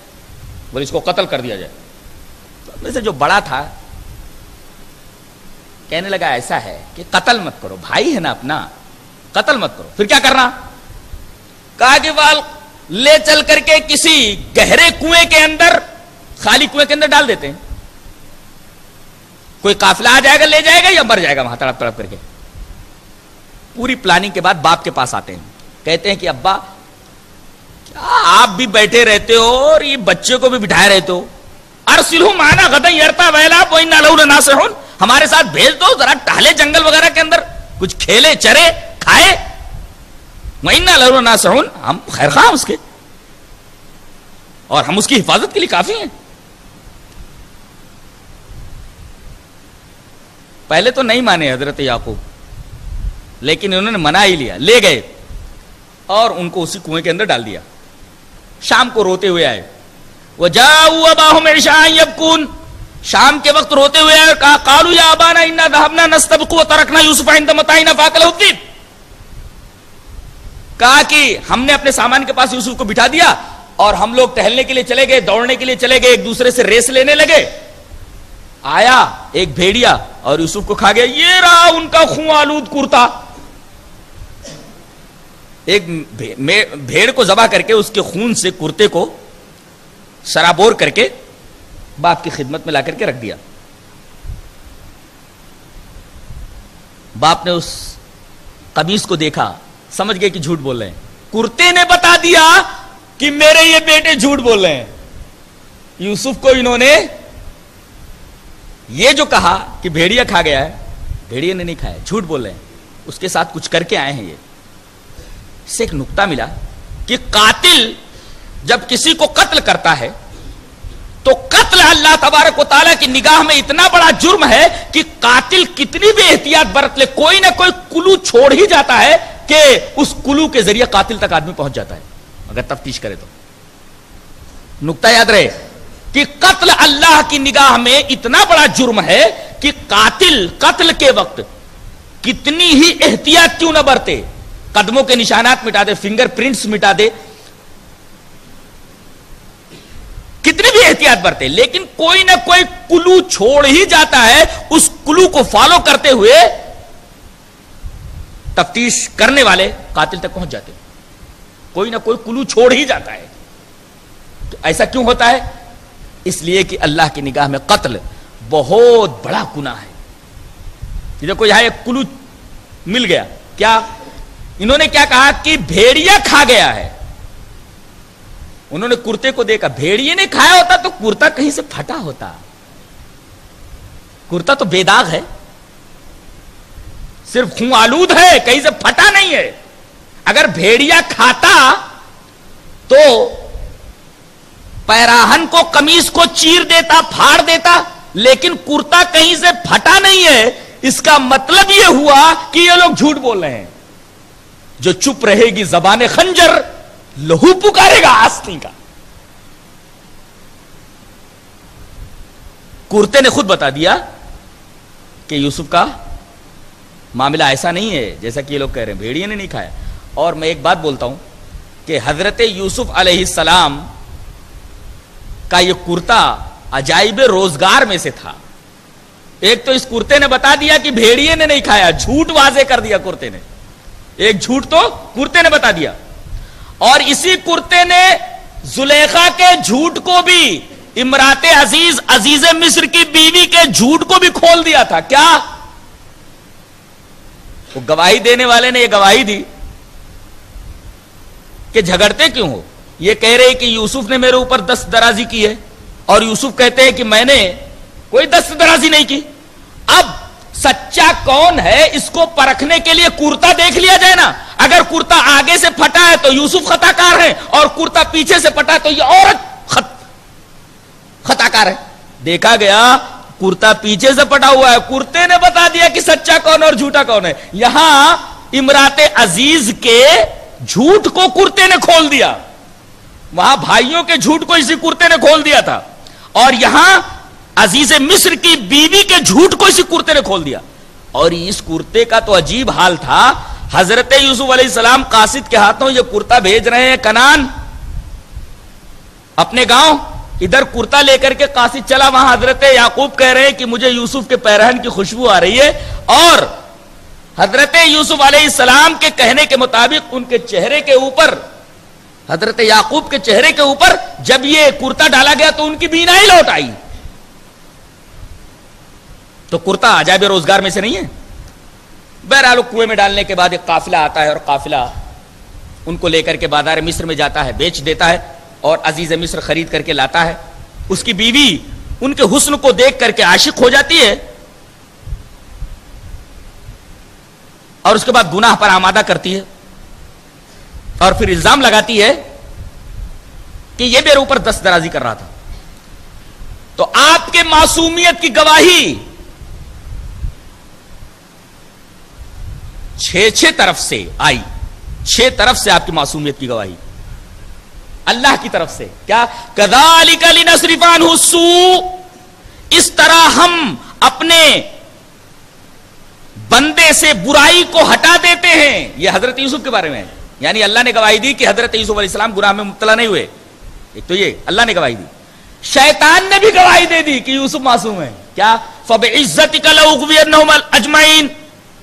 بولے اس کو قتل کر دیا جائے. میں سے جو بڑا تھا کہنے لگا ایسا ہے کہ قتل مت کرو، بھائی ہے نا اپنا، قتل مت کرو. پھر کیا کرنا؟ کہا کہ وال لے چل کر کے کسی گہرے کنویں کے اندر، خالی کنویں کے اندر ڈال دیتے ہیں. کوئی قافلہ آ جائے گا، لے جائے گا یا مر جائے گا وہاں تڑپ تڑپ کر کے. پوری پلاننگ کے بعد باپ کے پاس آتے ہیں، کہتے ہیں کہ ابا کیا آپ بھی بیٹھے رہتے ہو اور یہ بچے کو بھی بٹھائے رہتے ہو؟ ارسلہ معنا غدا یرتا ویلا وإنا لہ لناصحون، ہمارے ساتھ بھیج دو، ذرا ٹہلے جنگل وغیرہ کے اندر، کچھ کھیلے چرے کھائے. وإنا لہ لناصحون، ہم خیر خواہ اس کے اور ہم اس کی حفاظت کے لیے کافی ہیں. پہلے تو نہیں مانے حضرت یعقوب، لیکن انہوں نے منا ہی لیا. لے گئے اور ان کو اسی کنویں کے اندر ڈال دیا. شام کو روتے ہوئے آئے. وجاءوا اباهم عشاء يبكون، شام کے وقت روتے ہوئے آئے اور کہا قالوا یا ابانا انا ذهبنا نستبق وتركنا يوسف عند متاعنا فاكله الذئب. کہا کہ ہم نے اپنے سامان کے پاس یوسف کو بٹھا دیا اور ہم لوگ ٹہلنے کے لیے چلے گئے، دوڑنے کے لیے چلے گئے، ایک دوسرے سے ریس لینے لگے. آیا ایک بھیڑیا اور یوسف کو کھا گیا. یہ رہا ان کا خون آلود کرتا. ایک بھیڑ کو ذبح کر کے اس کے خون سے کرتے کو سرابور کر کے باپ کی خدمت میں لا کر کے رکھ دیا. باپ نے اس قمیص کو دیکھا، سمجھ گئے کہ جھوٹ بول رہے ہیں. کرتے نے بتا دیا کہ میرے یہ بیٹے جھوٹ بول رہے ہیں. یوسف کو انہوں نے یہ جو کہا کہ بھیڑیا کھا گیا ہے، بھیڑیا نے نہیں کھایا، جھوٹ بول رہے ہیں، اس کے ساتھ کچھ کر کے آئے ہیں. یہ اس سے ایک نقطہ ملا کہ قاتل جب کسی کو قتل کرتا ہے تو قتل اللہ تبارک و تعالیٰ کی نگاہ میں اتنا بڑا جرم ہے کہ قاتل کتنی بھی احتیاط برت لے، کوئی نہ کوئی کلو چھوڑ ہی جاتا ہے کہ اس کلو کے ذریعے قاتل تک آدمی پہنچ جاتا ہے اگر تفتیش کرے تو. نقطہ یاد رہے کہ قتل اللہ کی نگاہ میں اتنا بڑا جرم ہے کہ قاتل قتل کے وقت کتنی ہی احتیاط کیوں نہ برتے, قدموں کے نشانات مٹا دے, فنگر پرنٹس مٹا دے, کتنی بھی احتیاط برتے, لیکن کوئی نہ کوئی کلو چھوڑ ہی جاتا ہے. اس کلو کو فالو کرتے ہوئے تفتیش کرنے والے قاتل تک پہنچ جاتے, کوئی نہ کوئی کلو چھوڑ ہی جاتا ہے. تو ایسا کیوں ہوتا ہے؟ اس لیے کہ اللہ کی نگاہ میں قتل بہت بڑا گناہ ہے. دیکھو یہاں ایک کلو مل گیا, کیا انہوں نے کیا کہا کہ بھیڑیا کھا گیا ہے. انہوں نے کرتے کو دیکھا, بھیڑیے نے کھایا ہوتا تو کرتا کہیں سے پھٹا ہوتا, کرتا تو بے داغ ہے, صرف خون آلود ہے, کہیں سے پھٹا نہیں ہے. اگر بھیڑیا کھاتا تو پیراہن کو, قمیص کو چیر دیتا, پھاڑ دیتا, لیکن کرتا کہیں سے پھٹا نہیں ہے. اس کا مطلب یہ ہوا کہ یہ لوگ جھوٹ بول رہے ہیں. جو چپ رہے گی زبان خنجر, لہو پکارے گا آستین کا. کرتے نے خود بتا دیا کہ یوسف کا معاملہ ایسا نہیں ہے جیسا کہ یہ لوگ کہہ رہے ہیں, بھیڑیے نے نہیں کھایا. اور میں ایک بات بولتا ہوں کہ حضرت یوسف علیہ السلام کا یہ کرتا عجائب روزگار میں سے تھا. ایک تو اس کرتے نے بتا دیا کہ بھیڑیے نے نہیں کھایا, جھوٹ واضح کر دیا کرتے نے. ایک جھوٹ تو کرتے نے بتا دیا, اور اسی کرتے نے زلیخا کے جھوٹ کو بھی, امرات عزیز عزیز مصر کی بیوی کے جھوٹ کو بھی کھول دیا تھا. کیا وہ گواہی دینے والے نے یہ گواہی دی کہ جھگڑتے کیوں ہو؟ یہ کہہ رہے کہ یوسف نے میرے اوپر دست درازی کی ہے, اور یوسف کہتے ہیں کہ میں نے کوئی دست درازی نہیں کی. اب سچا کون ہے اس کو پرکھنے کے لیے کرتا دیکھ لیا جائے نا. اگر کرتا آگے سے پھٹا ہے تو یوسف خطا کار ہے, اور کرتا پیچھے سے پھٹا ہے تو یہ عورت خطا کار ہے. دیکھا گیا کرتا پیچھے سے پھٹا ہوا ہے, کرتے نے بتا دیا کہ سچا کون اور جھوٹا کون ہے. یہاں امرات عزیز کے جھوٹ کو کرتے نے کھول دیا, وہاں بھائیوں کے جھوٹ کو اسی کرتے نے کھول دیا تھا, اور یہاں عزیز مصر کی بیوی کے جھوٹ کو اسی کرتے نے کھول دیا. اور اس کرتے کا تو عجیب حال تھا. حضرت یوسف علیہ السلام قاصد کے ہاتھوں یہ کرتا بھیج رہے ہیں کنان اپنے گاؤں. ادھر کرتا لے کر کے قاصد چلا, وہاں حضرت یعقوب کہہ رہے ہیں کہ مجھے یوسف کے پیرہن کی خوشبو آ رہی ہے. اور حضرت یوسف علیہ السلام کے کہنے کے مطابق ان کے چہرے کے اوپر, حضرت یعقوب کے چہرے کے اوپر جب یہ کرتا ڈالا گیا تو ان کی بینائی لوٹ آئی. تو کرتا عجائب روزگار میں سے نہیں ہے. بہرحال کنویں میں ڈالنے کے بعد ایک قافلہ آتا ہے, اور قافلہ ان کو لے کر کے بازار مصر میں جاتا ہے, بیچ دیتا ہے, اور عزیز مصر خرید کر کے لاتا ہے. اس کی بیوی ان کے حسن کو دیکھ کر کے عاشق ہو جاتی ہے, اور اس کے بعد گناہ پر آمادہ کرتی ہے, اور پھر الزام لگاتی ہے کہ یہ میرے اوپر دست درازی کر رہا تھا. تو آپ کے معصومیت کی گواہی 6 طرف سے آئی, 6 طرف سے آپ کی معصومیت کی گواہی اللہ کی طرف سے. کیا کذالک لنصرف عنہ السوء, اس طرح ہم اپنے بندے سے برائی کو ہٹا دیتے ہیں. یہ حضرت یوسف کے بارے میں ہے, یعنی اللہ نے گواہی دی کہ حضرت یوسف علیہ السلام گناہ میں مبتلا نہیں ہوئے. ایک تو یہ اللہ نے گواہی دی, شیطان نے بھی گواہی دے دی کہ یوسف معصوم ہے. کیا فبعزتک لاغوینہم اجمعین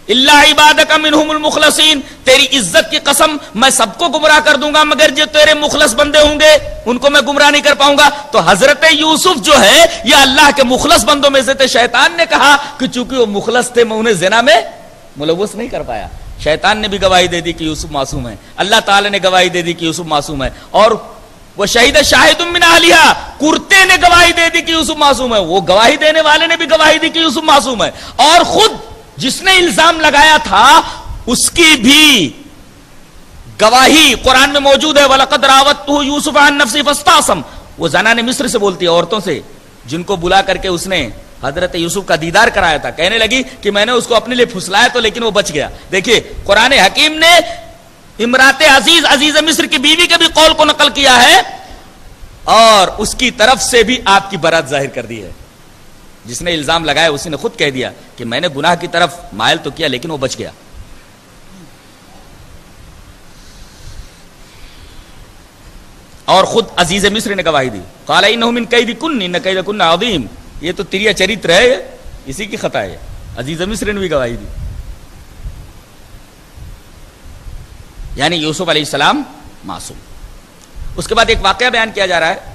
الا عبادک منہم المخلصین, تیری عزت کی قسم میں سب کو گمراہ کر دوں گا مگر جو تیرے مخلص بندے ہوں گے ان کو میں گمراہ نہیں کر پاؤں گا. تو حضرت یوسف جو ہے یہ اللہ کے مخلص بندوں میں سے تھے. شیطان نے کہا کہ چونکہ وہ مخلص تھے میں انہیں زنا میں ملوث نہیں کر پایا. شیطان نے بھی گواہی دے دی کہ یوسف معصوم ہے, اللہ تعالی نے گواہی دے دی کہ یوسف معصوم ہے, اور وہ شہید شاہد من اہلہا, کرتے نے گواہی دے دی کہ یوسف معصوم ہے, وہ گواہی دینے والے نے بھی گواہی دی کہ یوسف معصوم ہے, اور خود جس نے الزام لگایا تھا اس کی بھی گواہی قرآن میں موجود ہے. وَلَقَدْ رَاوَدتُّهُ يُوسُفَ عَن نَفْسِهِ فَاسْتَعْصَمَ, وہ زنان مصر سے بولتی ہے, عورتوں سے جن کو بلا کر کے اس نے حضرت یوسف کا دیدار کرایا تھا. کہنے لگی کہ میں نے اس کو اپنے لیے پھسلایا تو لیکن وہ بچ گیا. دیکھیے قرآن حکیم نے امرات عزیز مصر کی بیوی کے بھی قول کو نقل کیا ہے اور اس کی طرف سے بھی آپ کی برات ظاہر کر دی ہے. جس نے الزام لگایا اسی نے خود کہہ دیا کہ میں نے گناہ کی طرف مائل تو کیا لیکن وہ بچ گیا. اور خود عزیز مصر نے گواہی دی. قال انه من کیدکن ان کیدکن عظیم. یہ تو تیریا چریتر ہے, اسی کی خطا ہے. عزیز مصر نے بھی گواہی دی. یعنی یوسف علیہ السلام معصوم. اس کے بعد ایک واقعہ بیان کیا جا رہا ہے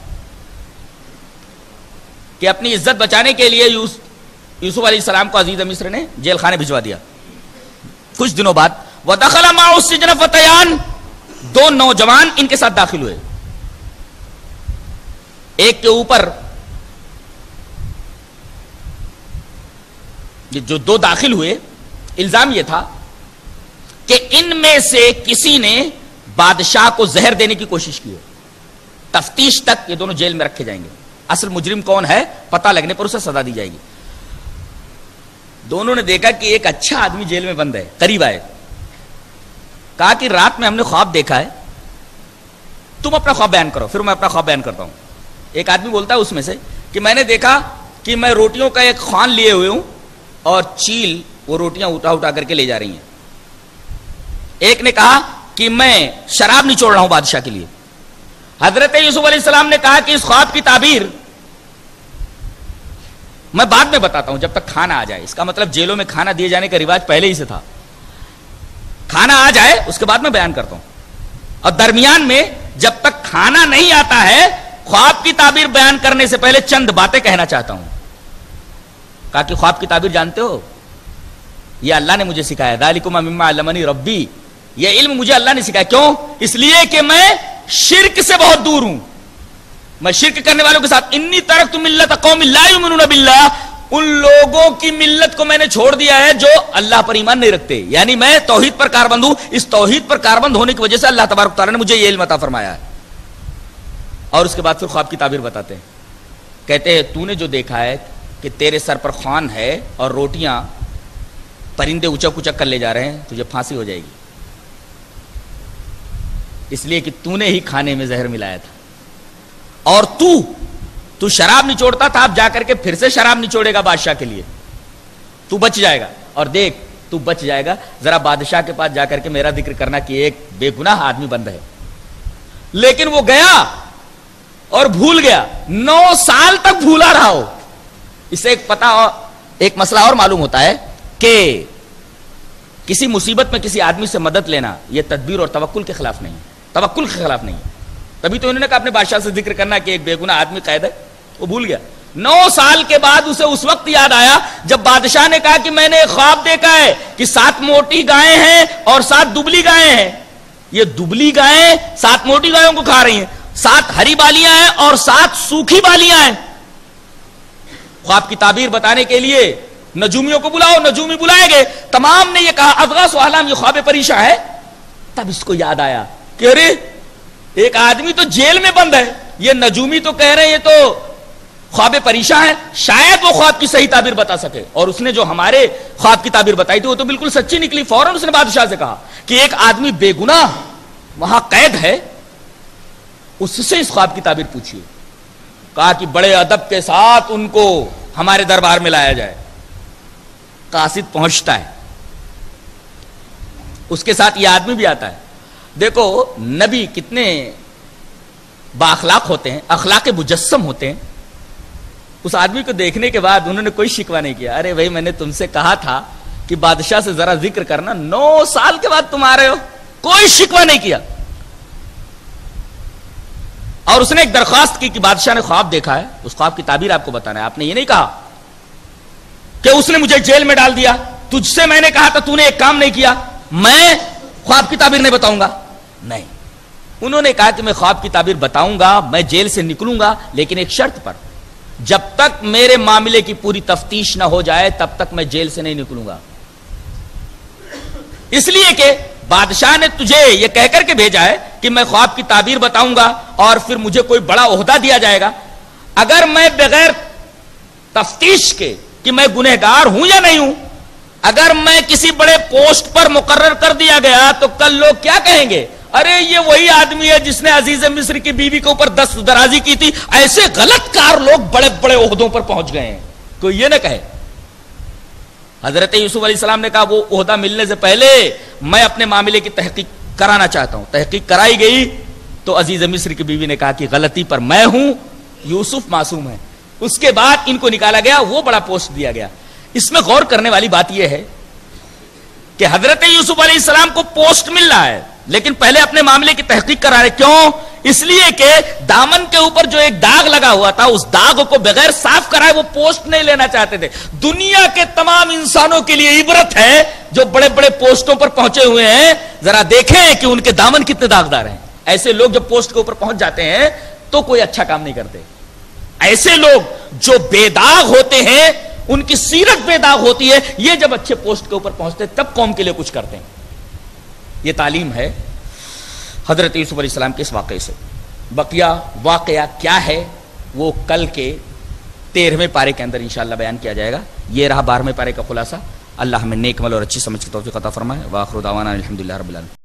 کہ اپنی عزت بچانے کے لیے یوسف علیہ السلام کو عزیز مصر نے جیل خانے بھجوا دیا. کچھ دنوں بعد وَدَخَلَ مَعَهُ السِّجْنَ فَتَيَانِ, دو نوجوان ان کے ساتھ داخل ہوئے. ایک کے اوپر جو دو داخل ہوئے الزام یہ تھا کہ ان میں سے کسی نے بادشاہ کو زہر دینے کی کوشش کی ہے. تفتیش تک یہ دونوں جیل میں رکھے جائیں گے. اصل مجرم کون ہے پتہ لگنے پر اسے سزا دی جائے گی. دونوں نے دیکھا کہ ایک اچھا آدمی جیل میں بند ہے, قریب آئے, کہا کہ رات میں ہم نے خواب دیکھا ہے, تم اپنا خواب بیان کرو پھر میں اپنا خواب بیان کرتا ہوں. ایک آدمی بولتا ہے اس میں سے کہ میں نے دیکھا کہ میں روٹیوں کا ایک خوان لیے ہوئے ہوں اور چیل وہ روٹیاں اٹھا اٹھا کر کے لے جا رہی ہیں. ایک نے کہا کہ میں شراب نچوڑ رہا ہوں بادشاہ کے لیے. حضرت یوسف علیہ السلام نے کہا کہ اس خواب کی تعبیر میں بعد میں بتاتا ہوں جب تک کھانا آ جائے. اس کا مطلب جیلوں میں کھانا دیے جانے کا رواج پہلے ہی سے تھا. کھانا آ جائے اس کے بعد میں بیان کرتا ہوں. اور درمیان میں جب تک کھانا نہیں آتا ہے خواب کی تعبیر بیان کرنے سے پہلے چند باتیں کہنا چاہتا ہوں. کہا کہ خواب کی تعبیر جانتے ہو, یہ اللہ نے مجھے سکھایا. ذالکم مما علمنی ربی, یہ علم مجھے اللہ نے سکھایا. کیوں؟ اس لیے کہ میں شرک سے بہت دور ہوں. میں شرک کرنے والوں کے ساتھ انی ترکت ملت قوم لا یؤمنون باللہ, ان لوگوں کی ملت کو میں نے چھوڑ دیا ہے جو اللہ پر ایمان نہیں رکھتے. یعنی میں توحید پر کاربند ہوں. اس توحید پر کاربند ہونے کی وجہ سے اللہ تبارک و تعالی نے مجھے یہ علم عطا فرمایا ہے. اور اس کے بعد پھر خواب کی تعبیر بتاتے ہیں. کہتے ہیں تو نے جو دیکھا ہے کہ تیرے سر پر خوان ہے اور روٹیاں پرندے اچک اچک کر لے جا رہے ہیں, تجھے پھانسی ہو جائے گی, اس لیے کہ تو نے ہی کھانے میں زہر ملایا تھا. اور تو شراب نچوڑتا تھا, اب جا کر کے پھر سے شراب نچوڑے گا بادشاہ کے لیے, تو بچ جائے گا. اور دیکھ تو بچ جائے گا, ذرا بادشاہ کے پاس جا کر کے میرا ذکر کرنا کہ ایک بے گناہ آدمی بند ہے. لیکن وہ گیا اور بھول گیا. 9 سال تک بھولا رہا ہو. اس سے ایک مسئلہ اور معلوم ہوتا ہے کہ کسی مصیبت میں کسی آدمی سے مدد لینا یہ تدبیر اور توکل کے خلاف نہیں, توکل کے خلاف نہیں. تبھی تو انہوں نے کہا اپنے بادشاہ سے ذکر کرنا کہ ایک بے گناہ آدمی قید ہے. وہ بھول گیا. 9 سال کے بعد اسے اس وقت یاد آیا جب بادشاہ نے کہا کہ میں نے ایک خواب دیکھا ہے کہ 7 موٹی گائیں ہیں اور 7 دبلی گائیں ہیں. یہ دبلی گائیں 7 موٹی گایوں کو کھا رہی ہیں, 7 ہری بالیاں ہیں اور 7 سوکھی بالیاں ہیں. خواب کی تعبیر بتانے کے لیے نجومیوں کو بلاؤ. نجومی بلائے گئے, تمام نے یہ کہا اضغاث احلام, یہ خواب پریشاں ہے. تب اس کو یاد آیا کہ ارے ایک آدمی تو جیل میں بند ہے, یہ نجومی تو کہہ رہے ہیں یہ تو خواب پریشاں ہے, شاید وہ خواب کی صحیح تعبیر بتا سکے. اور اس نے جو ہمارے خواب کی تعبیر بتائی تھی وہ تو بالکل سچی نکلی. فوراً اس نے بادشاہ سے کہا کہ ایک آدمی بے گناہ وہاں قید ہے, اس سے اس خواب کی تعبیر پوچھیے. کہا کہ بڑے ادب کے ساتھ ان کو ہمارے دربار میں لایا جائے. قاصد پہنچتا ہے, اس کے ساتھ یہ آدمی بھی آتا ہے. دیکھو نبی کتنے بااخلاق ہوتے ہیں, اخلاق مجسم ہوتے ہیں. اس آدمی کو دیکھنے کے بعد انہوں نے کوئی شکوہ نہیں کیا. ارے بھائی میں نے تم سے کہا تھا کہ بادشاہ سے ذرا ذکر کرنا, 9 سال کے بعد تم آ رہے ہو. کوئی شکوہ نہیں کیا. اور اس نے ایک درخواست کی کہ بادشاہ نے خواب دیکھا ہے, اس خواب کی تعبیر آپ کو بتانا ہے. آپ نے یہ نہیں کہا کہ اس نے مجھے جیل میں ڈال دیا, تجھ سے میں نے کہا تھا تو نے ایک کام نہیں کیا, میں خواب کی تعبیر نہیں بتاؤں گا. نہیں, انہوں نے کہا کہ میں خواب کی تعبیر بتاؤں گا, میں جیل سے نکلوں گا, لیکن ایک شرط پر, جب تک میرے معاملے کی پوری تفتیش نہ ہو جائے تب تک میں جیل سے نہیں نکلوں گا. اس لیے کہ بادشاہ نے تجھے یہ کہہ کر کے بھیجا ہے کہ میں خواب کی تعبیر بتاؤں گا اور پھر مجھے کوئی بڑا عہدہ دیا جائے گا. اگر میں بغیر تفتیش کے کہ میں گنہگار ہوں یا نہیں ہوں. اگر میں کسی بڑے پوسٹ پر مقرر کر دیا گیا تو کل لوگ کیا کہیں گے؟ ارے یہ وہی آدمی ہے جس نے عزیز مصر کی بیوی کے اوپر دست درازی کی تھی. ایسے غلط کار لوگ بڑے بڑے عہدوں پر پہنچ گئے ہیں. کوئی یہ نہ کہے. حضرت یوسف علیہ السلام نے کہا وہ عہدہ ملنے سے پہلے میں اپنے معاملے کی تحقیق کرانا چاہتا ہوں. تحقیق کرائی گئی تو عزیز مصر کی بیوی نے کہا کہ غلطی پر میں ہوں, یوسف معصوم ہے. اس کے بعد ان کو نکالا گیا, وہ بڑا پوسٹ دیا گیا. اس میں غور کرنے والی بات یہ ہے کہ حضرت یوسف علیہ السلام کو پوسٹ مل رہا ہے لیکن پہلے اپنے معاملے کی تحقیق کرا رہے. کیوں؟ اس لیے کہ دامن کے اوپر جو ایک داغ لگا ہوا تھا اس داغ کو بغیر صاف کرائے وہ پوسٹ نہیں لینا چاہتے تھے. دنیا کے تمام انسانوں کے لیے عبرت ہے جو بڑے بڑے پوسٹوں پر پہنچے ہوئے ہیں, ذرا دیکھیں کہ ان کے دامن کتنے داغدار ہیں. ایسے لوگ جب پوسٹ کے اوپر پہنچ جاتے ہیں تو کوئی اچھا کام نہیں کرتے. ایسے لوگ جو بے داغ ہوتے ہیں, ان کی سیرت بے داغ ہوتی ہے, یہ جب اچھے پوسٹ کے اوپر پہنچتے تب قوم کے لیے کچھ کرتے ہیں. یہ تعلیم ہے حضرت یوسف علیہ السلام کے اس واقعے سے. بقیہ واقعہ کیا ہے وہ کل کے 13ویں پارے کے اندر انشاءاللہ بیان کیا جائے گا. یہ رہا 12ویں پارے کا خلاصہ. اللہ ہمیں نیک عمل اور اچھی سمجھ کی توفیق عطا فرمائے. وآخر دعوانا الحمدللہ رب العالمین.